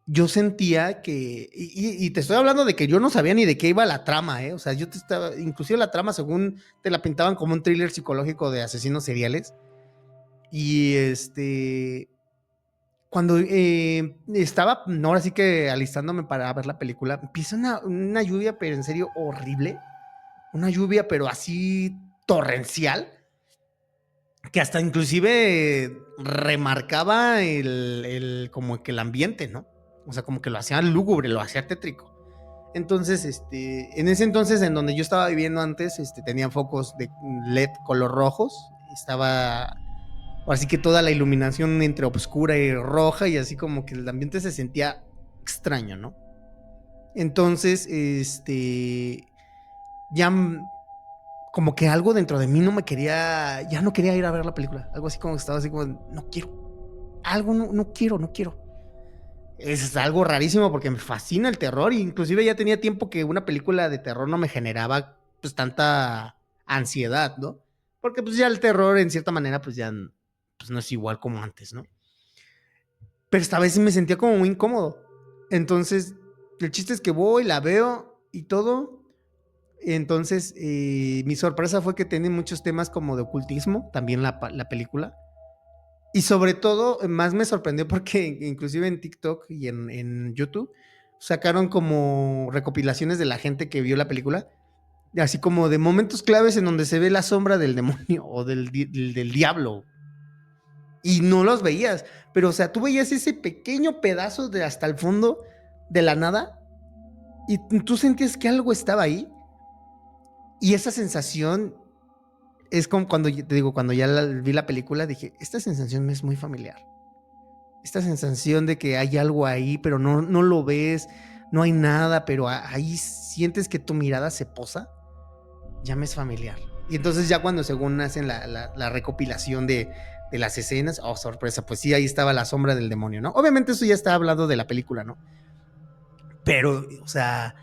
yo sentía que, y te estoy hablando de que yo no sabía ni de qué iba la trama, ¿eh? O sea, yo te estaba, inclusive la trama según te la pintaban como un thriller psicológico de asesinos seriales. Y cuando estaba, no, ahora sí que alistándome para ver la película, empieza una lluvia, pero en serio horrible, una lluvia, pero así torrencial, que hasta inclusive remarcaba como que el ambiente, ¿no? O sea, como que lo hacía lúgubre, lo hacía tétrico. Entonces, en ese entonces en donde yo estaba viviendo antes, tenían focos de LED color rojos, estaba así que toda la iluminación entre oscura y roja y así como que el ambiente se sentía extraño, ¿no? Entonces, ya como que algo dentro de mí no me quería, ya no quería ir a ver la película. Algo así como que estaba así como, no quiero. Algo no quiero, no quiero. Es algo rarísimo porque me fascina el terror. Inclusive ya tenía tiempo que una película de terror no me generaba pues tanta ansiedad, ¿no? Porque pues ya el terror en cierta manera pues ya pues, no es igual como antes, ¿no? Pero esta vez sí me sentía como muy incómodo. Entonces, el chiste es que voy, la veo y todo. Entonces, mi sorpresa fue que tiene muchos temas como de ocultismo, también la película. Y sobre todo, más me sorprendió porque inclusive en TikTok y en YouTube sacaron como recopilaciones de la gente que vio la película, así como de momentos claves en donde se ve la sombra del demonio o del diablo. Y no los veías, pero o sea, tú veías ese pequeño pedazo de hasta el fondo de la nada y tú sentías que algo estaba ahí. Y esa sensación es como cuando, te digo, cuando ya vi la película, dije, esta sensación me es muy familiar. Esta sensación de que hay algo ahí, pero no lo ves, no hay nada, pero ahí sientes que tu mirada se posa, ya me es familiar. Y entonces ya cuando según hacen la recopilación de las escenas, oh, sorpresa, pues sí, ahí estaba la sombra del demonio, ¿no? Obviamente eso ya está hablado de la película, ¿no? Pero, o sea,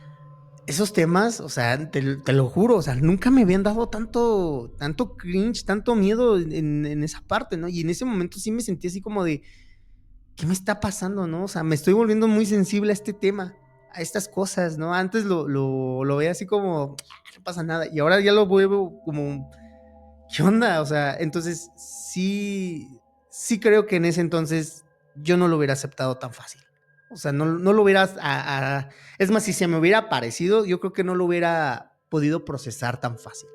esos temas, o sea, te lo juro, o sea, nunca me habían dado tanto cringe, tanto miedo en esa parte, ¿no? Y en ese momento sí me sentí así como de, ¿qué me está pasando, no? O sea, me estoy volviendo muy sensible a este tema, a estas cosas, ¿no? Antes lo veía así como, no pasa nada, y ahora ya lo vuelvo como, ¿qué onda? O sea, entonces sí creo que en ese entonces yo no lo hubiera aceptado tan fácil. O sea, no lo hubiera, es más, si se me hubiera parecido, yo creo que no lo hubiera podido procesar tan fácil.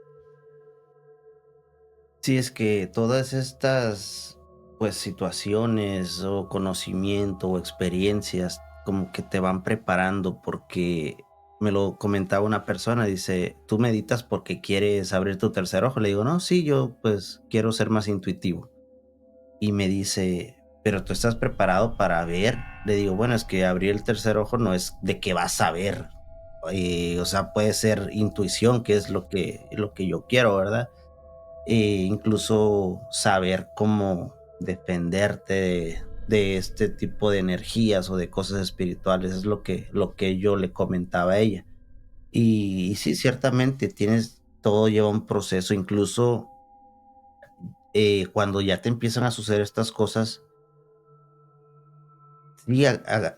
Sí, es que todas estas, pues, situaciones o conocimiento o experiencias como que te van preparando porque me lo comentaba una persona, dice, ¿tú meditas porque quieres abrir tu tercer ojo? Le digo, no, sí, yo pues quiero ser más intuitivo. Y me dice, pero tú estás preparado para ver. Le digo, bueno, es que abrir el tercer ojo no es de que vas a ver. O sea, puede ser intuición, que es lo que yo quiero, ¿verdad? Incluso saber cómo defenderte de este tipo de energías o de cosas espirituales, es lo que yo le comentaba a ella. Y sí, ciertamente todo lleva un proceso, incluso cuando ya te empiezan a suceder estas cosas, sí,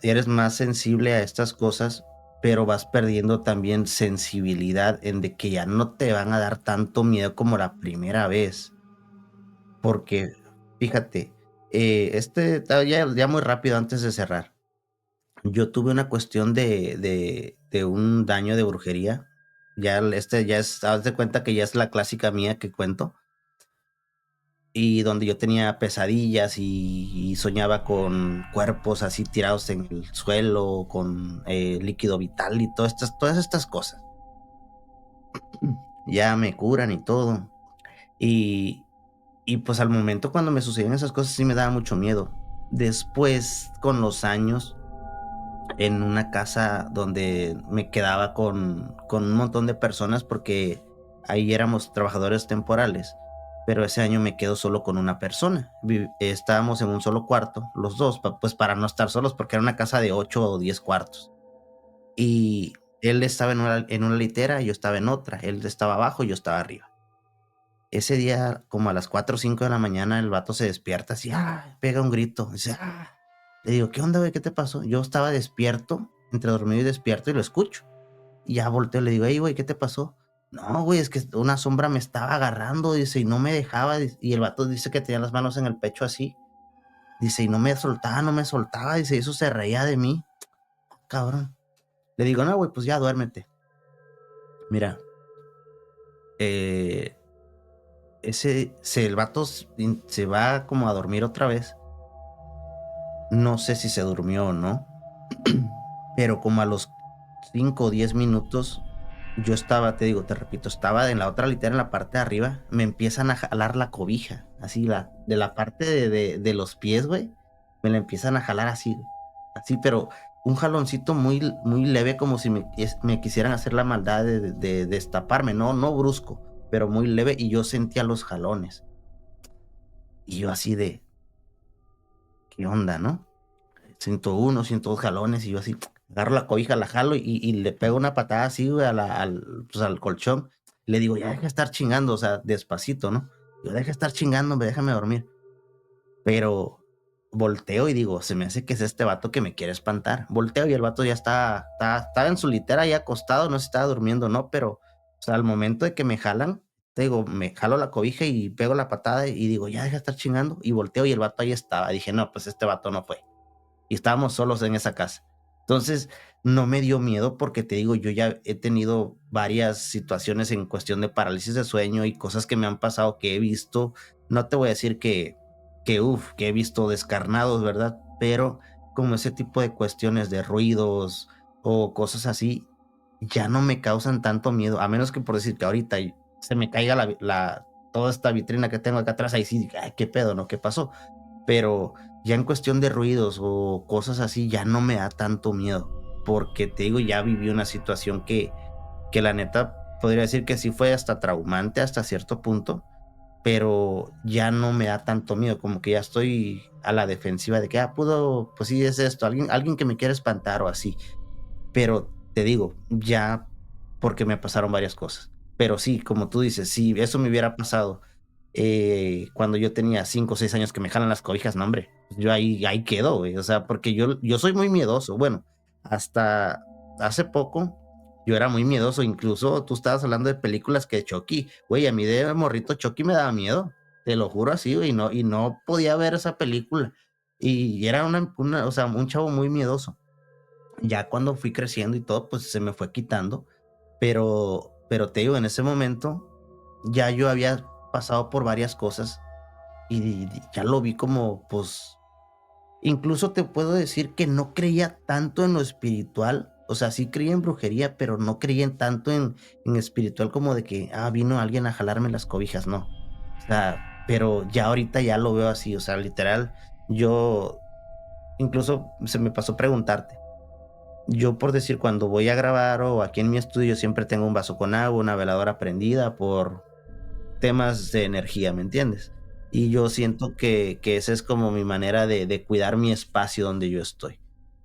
eres más sensible a estas cosas, pero vas perdiendo también sensibilidad en de que ya no te van a dar tanto miedo como la primera vez. Porque, fíjate, ya muy rápido antes de cerrar. Yo tuve una cuestión de un daño de brujería. Ya haz de cuenta que ya es la clásica mía que cuento. Y donde yo tenía pesadillas y soñaba con cuerpos así tirados en el suelo, con líquido vital y todas estas cosas. Ya me curan y todo. Y, y pues al momento cuando me sucedían esas cosas sí me daba mucho miedo. Después, con los años, en una casa donde me quedaba con un montón de personas porque ahí éramos trabajadores temporales, pero ese año me quedo solo con una persona. Estábamos en un solo cuarto, los dos, pues para no estar solos, porque era una casa de 8 o 10 cuartos. Y él estaba en una litera, yo estaba en otra, él estaba abajo, yo estaba arriba. Ese día, como a las 4 o 5 de la mañana, el vato se despierta así, pega un grito, dice, Le digo, ¿qué onda, güey? ¿Qué te pasó? Yo estaba despierto, entre dormido y despierto, y lo escucho. Y ya volteo y le digo, hey, güey, ¿qué te pasó? No, güey, es que una sombra me estaba agarrando, dice, y no me dejaba. Y el vato dice que tenía las manos en el pecho así. Dice, y no me soltaba, no me soltaba. Dice, y eso se reía de mí. Cabrón. Le digo, no, güey, pues ya duérmete. Mira, eh, el vato se va como a dormir otra vez. No sé si se durmió o no, pero como a los 5 o 10 minutos, yo estaba, te digo, te repito, estaba en la otra litera, en la parte de arriba, me empiezan a jalar la cobija, así, de la parte de los pies, güey, me la empiezan a jalar así, güey, así, pero un jaloncito muy leve, como si me quisieran hacer la maldad de destaparme, no brusco, pero muy leve, y yo sentía los jalones. Y yo así de, ¿qué onda, no? Siento uno, siento dos jalones, y yo así, agarro la cobija, la jalo y le pego una patada así, güey, pues, al colchón. Le digo, ya deja de estar chingando, o sea, despacito, ¿no? Yo, deja de estar chingando, déjame dormir. Pero volteo y digo, se me hace que es este vato que me quiere espantar. Volteo y el vato ya estaba en su litera ahí acostado, no sé si estaba durmiendo o no, pero, o sea, al momento de que me jalan, te digo, me jalo la cobija y pego la patada y digo, ya deja de estar chingando. Y volteo y el vato ahí estaba. Dije, no, pues este vato no fue. Y estábamos solos en esa casa. Entonces, no me dio miedo porque te digo, yo ya he tenido varias situaciones en cuestión de parálisis de sueño y cosas que me han pasado que he visto. No te voy a decir que he visto descarnados, ¿verdad? Pero como ese tipo de cuestiones de ruidos o cosas así, ya no me causan tanto miedo, a menos que por decir que ahorita se me caiga toda esta vitrina que tengo acá atrás, ahí sí, ay, qué pedo, ¿no? ¿Qué pasó? Pero ya en cuestión de ruidos o cosas así, ya no me da tanto miedo, porque te digo, ya viví una situación que la neta podría decir que sí fue hasta traumante hasta cierto punto, pero ya no me da tanto miedo, como que ya estoy a la defensiva de que, pues sí es esto, alguien que me quiere espantar o así. Pero te digo, ya porque me pasaron varias cosas. Pero sí, como tú dices, si eso me hubiera pasado, cuando yo tenía 5 o 6 años que me jalan las cobijas, no, hombre, pues yo ahí quedo, güey. O sea, porque yo soy muy miedoso. Bueno, hasta hace poco yo era muy miedoso. Incluso tú estabas hablando de películas que Chucky, güey, a mí de morrito Chucky me daba miedo. Te lo juro así, güey, y no podía ver esa película. Y era o sea, un chavo muy miedoso. Ya cuando fui creciendo y todo, pues se me fue quitando, pero te digo, en ese momento ya yo había pasado por varias cosas y ya lo vi como, pues, incluso te puedo decir que no creía tanto en lo espiritual, o sea, sí creía en brujería, pero no creía en tanto en espiritual como de que, vino alguien a jalarme las cobijas, no. O sea, pero ya ahorita ya lo veo así, o sea, literal, yo incluso se me pasó preguntarte. Yo, por decir, cuando voy a grabar o aquí en mi estudio, siempre tengo un vaso con agua, una veladora prendida por temas de energía, ¿me entiendes? Y yo siento que esa es como mi manera de cuidar mi espacio donde yo estoy.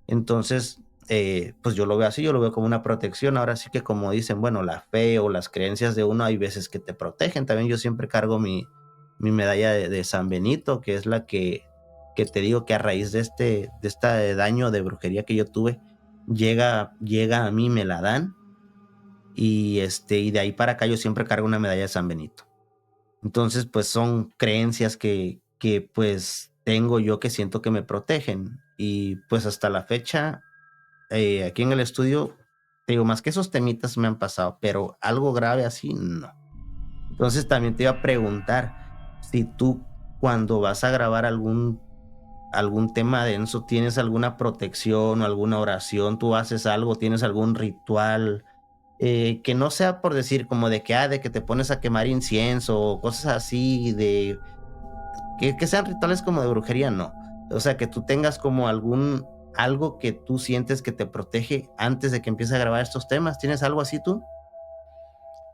Entonces, pues yo lo veo así, yo lo veo como una protección. Ahora sí que como dicen, bueno, la fe o las creencias de uno hay veces que te protegen. También yo siempre cargo mi medalla de San Benito, que es la que te digo que a raíz de este daño de brujería que yo tuve, llega a mí, me la dan, y de ahí para acá yo siempre cargo una medalla de San Benito. Entonces, pues son creencias que pues tengo yo que siento que me protegen. Y pues hasta la fecha, aquí en el estudio, te digo, más que esos temitas me han pasado, pero algo grave así, no. Entonces también te iba a preguntar si tú cuando vas a grabar algún tema denso, ¿tienes alguna protección o alguna oración? ¿Tú haces algo? ¿Tienes algún ritual? Que no sea por decir como de que te pones a quemar incienso o cosas así que sean rituales como de brujería, no. O sea, que tú tengas como algo que tú sientes que te protege antes de que empieces a grabar estos temas. ¿Tienes algo así tú?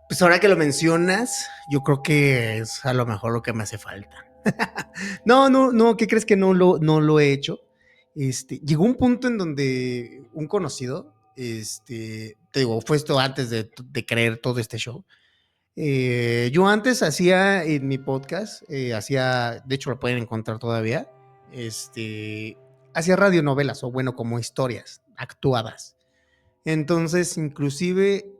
Pues ahora que lo mencionas, yo creo que es a lo mejor lo que me hace falta. No, no, no, ¿qué crees que no lo he hecho? Llegó un punto en donde un conocido, te digo, fue esto antes de creer todo este show. Yo antes hacía en mi podcast, de hecho lo pueden encontrar todavía, hacía radionovelas o bueno, como historias actuadas. Entonces, inclusive,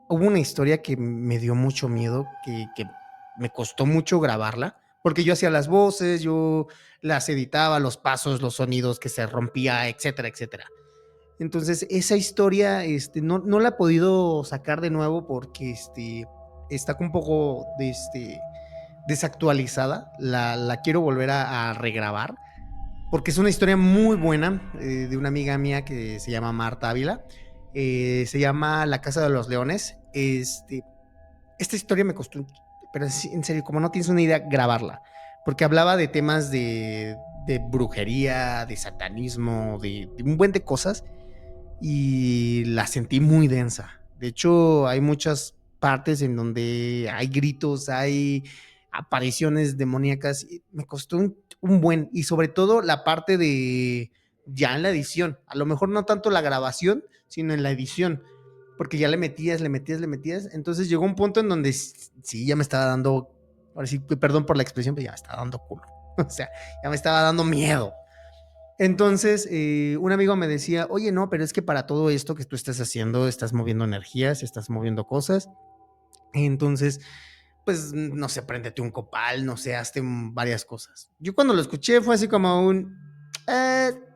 hubo una historia que me dio mucho miedo, que me costó mucho grabarla, porque yo hacía las voces, yo las editaba, los pasos, los sonidos que se rompía, etcétera, etcétera. Entonces, esa historia, no la he podido sacar de nuevo porque, está un poco, desactualizada. La quiero volver a regrabar porque es una historia muy buena, de una amiga mía que se llama Marta Ávila. Se llama La Casa de los Leones. Esta historia me costó, pero en serio, como no tienes una idea, grabarla. porque hablaba de temas de brujería, de satanismo, de un buen de cosas, y la sentí muy densa. De hecho, hay muchas partes en donde hay gritos, hay apariciones demoníacas. Y me costó un buen, y sobre todo la parte de ya en la edición. A lo mejor no tanto la grabación, sino en la edición. Porque ya le metías, le metías, le metías. Entonces llegó un punto en donde sí, ya me estaba dando, ahora sí, perdón por la expresión, pero ya me estaba dando culo. O sea, ya me estaba dando miedo. Entonces, un amigo me decía, oye, no, pero es que para todo esto que tú estás haciendo, estás moviendo energías, estás moviendo cosas. Entonces, pues, no sé, préndete un copal, no sé, hazte varias cosas. Yo cuando lo escuché fue así como un,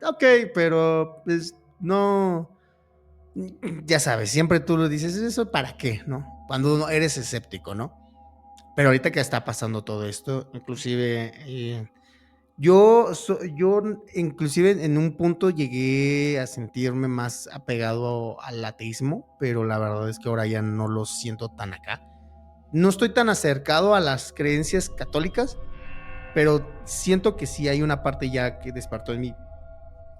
ok, pero pues no, ya sabes, siempre tú lo dices, ¿eso para qué, no? Cuando uno eres escéptico, ¿no? Pero ahorita que está pasando todo esto, inclusive yo inclusive en un punto llegué a sentirme más apegado al ateísmo, pero la verdad es que ahora ya no lo siento tan acá. No estoy tan acercado a las creencias católicas, pero siento que sí hay una parte ya que despertó en mí,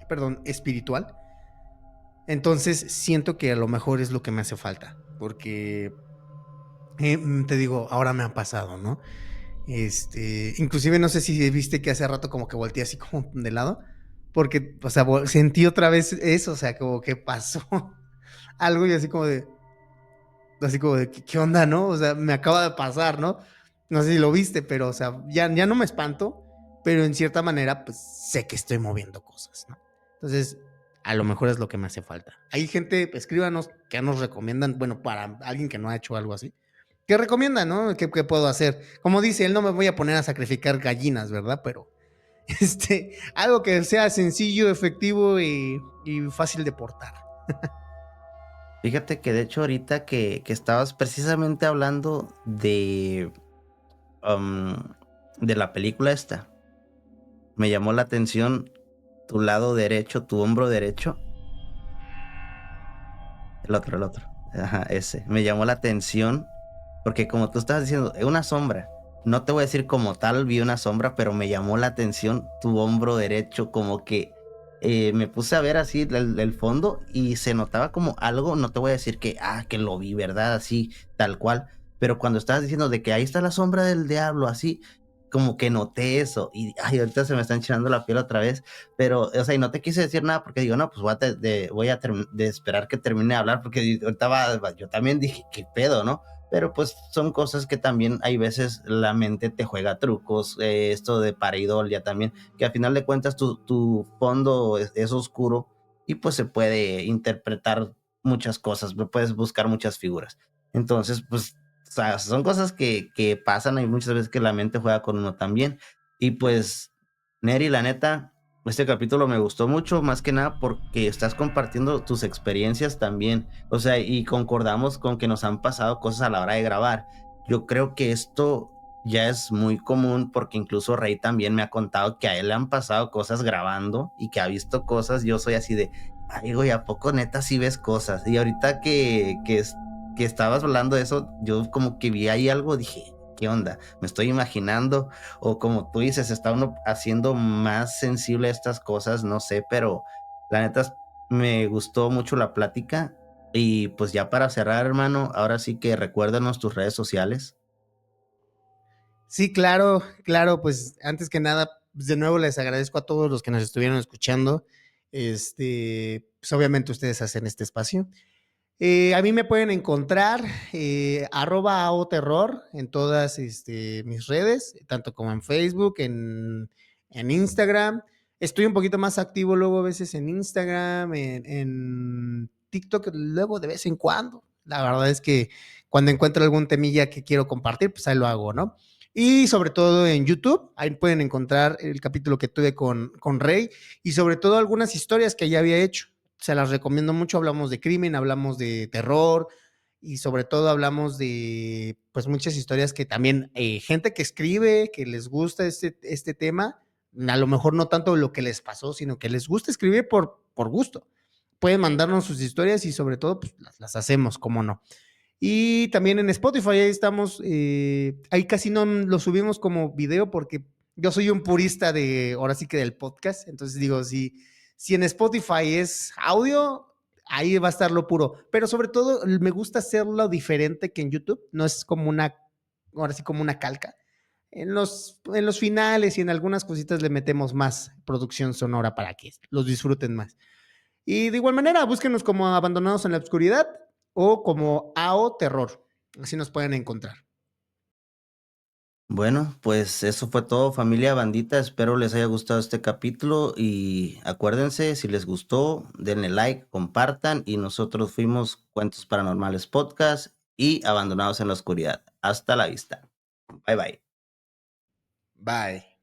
perdón, espiritual. Entonces siento que a lo mejor es lo que me hace falta, porque te digo, ahora me ha pasado, ¿no? Inclusive no sé si viste que hace rato como que volteé así como de lado, porque, o sea, sentí otra vez eso, o sea, como que pasó algo y así como de, ¿qué onda, no? O sea, me acaba de pasar, ¿no? No sé si lo viste, pero, o sea, ya no me espanto, pero en cierta manera, pues sé que estoy moviendo cosas, ¿no? Entonces, a lo mejor es lo que me hace falta. Hay gente, escríbanos, que nos recomiendan, bueno, para alguien que no ha hecho algo así, ¿qué recomienda, no? ¿Qué puedo hacer? Como dice, él no me voy a poner a sacrificar gallinas, ¿verdad? Pero algo que sea sencillo, efectivo y fácil de portar. Fíjate que de hecho ahorita que estabas precisamente hablando am, de la película esta, me llamó la atención tu lado derecho, tu hombro derecho, el otro, ajá, ese. Me llamó la atención porque como tú estabas diciendo, es una sombra. No te voy a decir como tal, vi una sombra, pero me llamó la atención tu hombro derecho, como que me puse a ver así el fondo y se notaba como algo, no te voy a decir que lo vi, ¿verdad? Así, tal cual. Pero cuando estabas diciendo de que ahí está la sombra del diablo, así, como que noté eso. Y ay, ahorita se me está enchilando la piel otra vez. Pero, o sea, y no te quise decir nada porque digo, no, pues voy a de esperar que termine de hablar porque ahorita yo también dije, ¿qué pedo, no? Pero pues son cosas que también hay veces la mente te juega trucos, esto de pareidolia también, que al final de cuentas tu fondo es oscuro y pues se puede interpretar muchas cosas, puedes buscar muchas figuras. Entonces, pues, o sea, son cosas que pasan, hay muchas veces que la mente juega con uno también. Y pues, Neri, la neta, este capítulo me gustó mucho, más que nada porque estás compartiendo tus experiencias también. O sea, y concordamos con que nos han pasado cosas a la hora de grabar. Yo creo que esto ya es muy común porque incluso Rey también me ha contado que a él le han pasado cosas grabando y que ha visto cosas. Yo soy así de, ay, güey, ¿a poco neta sí ves cosas? Y ahorita que estabas hablando de eso, yo como que vi ahí algo, dije, ¿qué onda? Me estoy imaginando, o como tú dices, está uno haciendo más sensible a estas cosas, no sé, pero la neta me gustó mucho la plática. Y pues ya para cerrar, hermano, ahora sí que recuérdanos tus redes sociales. Sí, claro, claro, pues antes que nada, pues, de nuevo les agradezco a todos los que nos estuvieron escuchando. Pues obviamente ustedes hacen este espacio. A mí me pueden encontrar @aoterror en todas mis redes, tanto como en Facebook, en Instagram. Estoy un poquito más activo luego a veces en Instagram, en TikTok, luego de vez en cuando. La verdad es que cuando encuentro algún temilla que quiero compartir, pues ahí lo hago, ¿no? Y sobre todo en YouTube, ahí pueden encontrar el capítulo que tuve con Rey y sobre todo algunas historias que ya había hecho. Se las recomiendo mucho. Hablamos de crimen, hablamos de terror y sobre todo hablamos de pues muchas historias que también gente que escribe, que les gusta este tema, a lo mejor no tanto lo que les pasó, sino que les gusta escribir por gusto. Pueden mandarnos sus historias y sobre todo pues, las hacemos, cómo no. Y también en Spotify, ahí estamos, ahí casi no lo subimos como video porque Yo soy un purista de, ahora sí que del podcast, entonces digo, si en Spotify es audio, ahí va a estar lo puro, pero sobre todo me gusta hacerlo diferente que en YouTube, no es como una, ahora sí como una calca. En los finales y en algunas cositas le metemos más producción sonora para que los disfruten más. Y de igual manera, búsquenos como Abandonados en la Oscuridad o como AO Terror. Así nos pueden encontrar. Bueno, pues eso fue todo, familia bandita. Espero les haya gustado este capítulo y acuérdense, si les gustó, denle like, compartan y nosotros fuimos Cuentos Paranormales Podcast y Abandonados en la Oscuridad. Hasta la vista. Bye bye. Bye.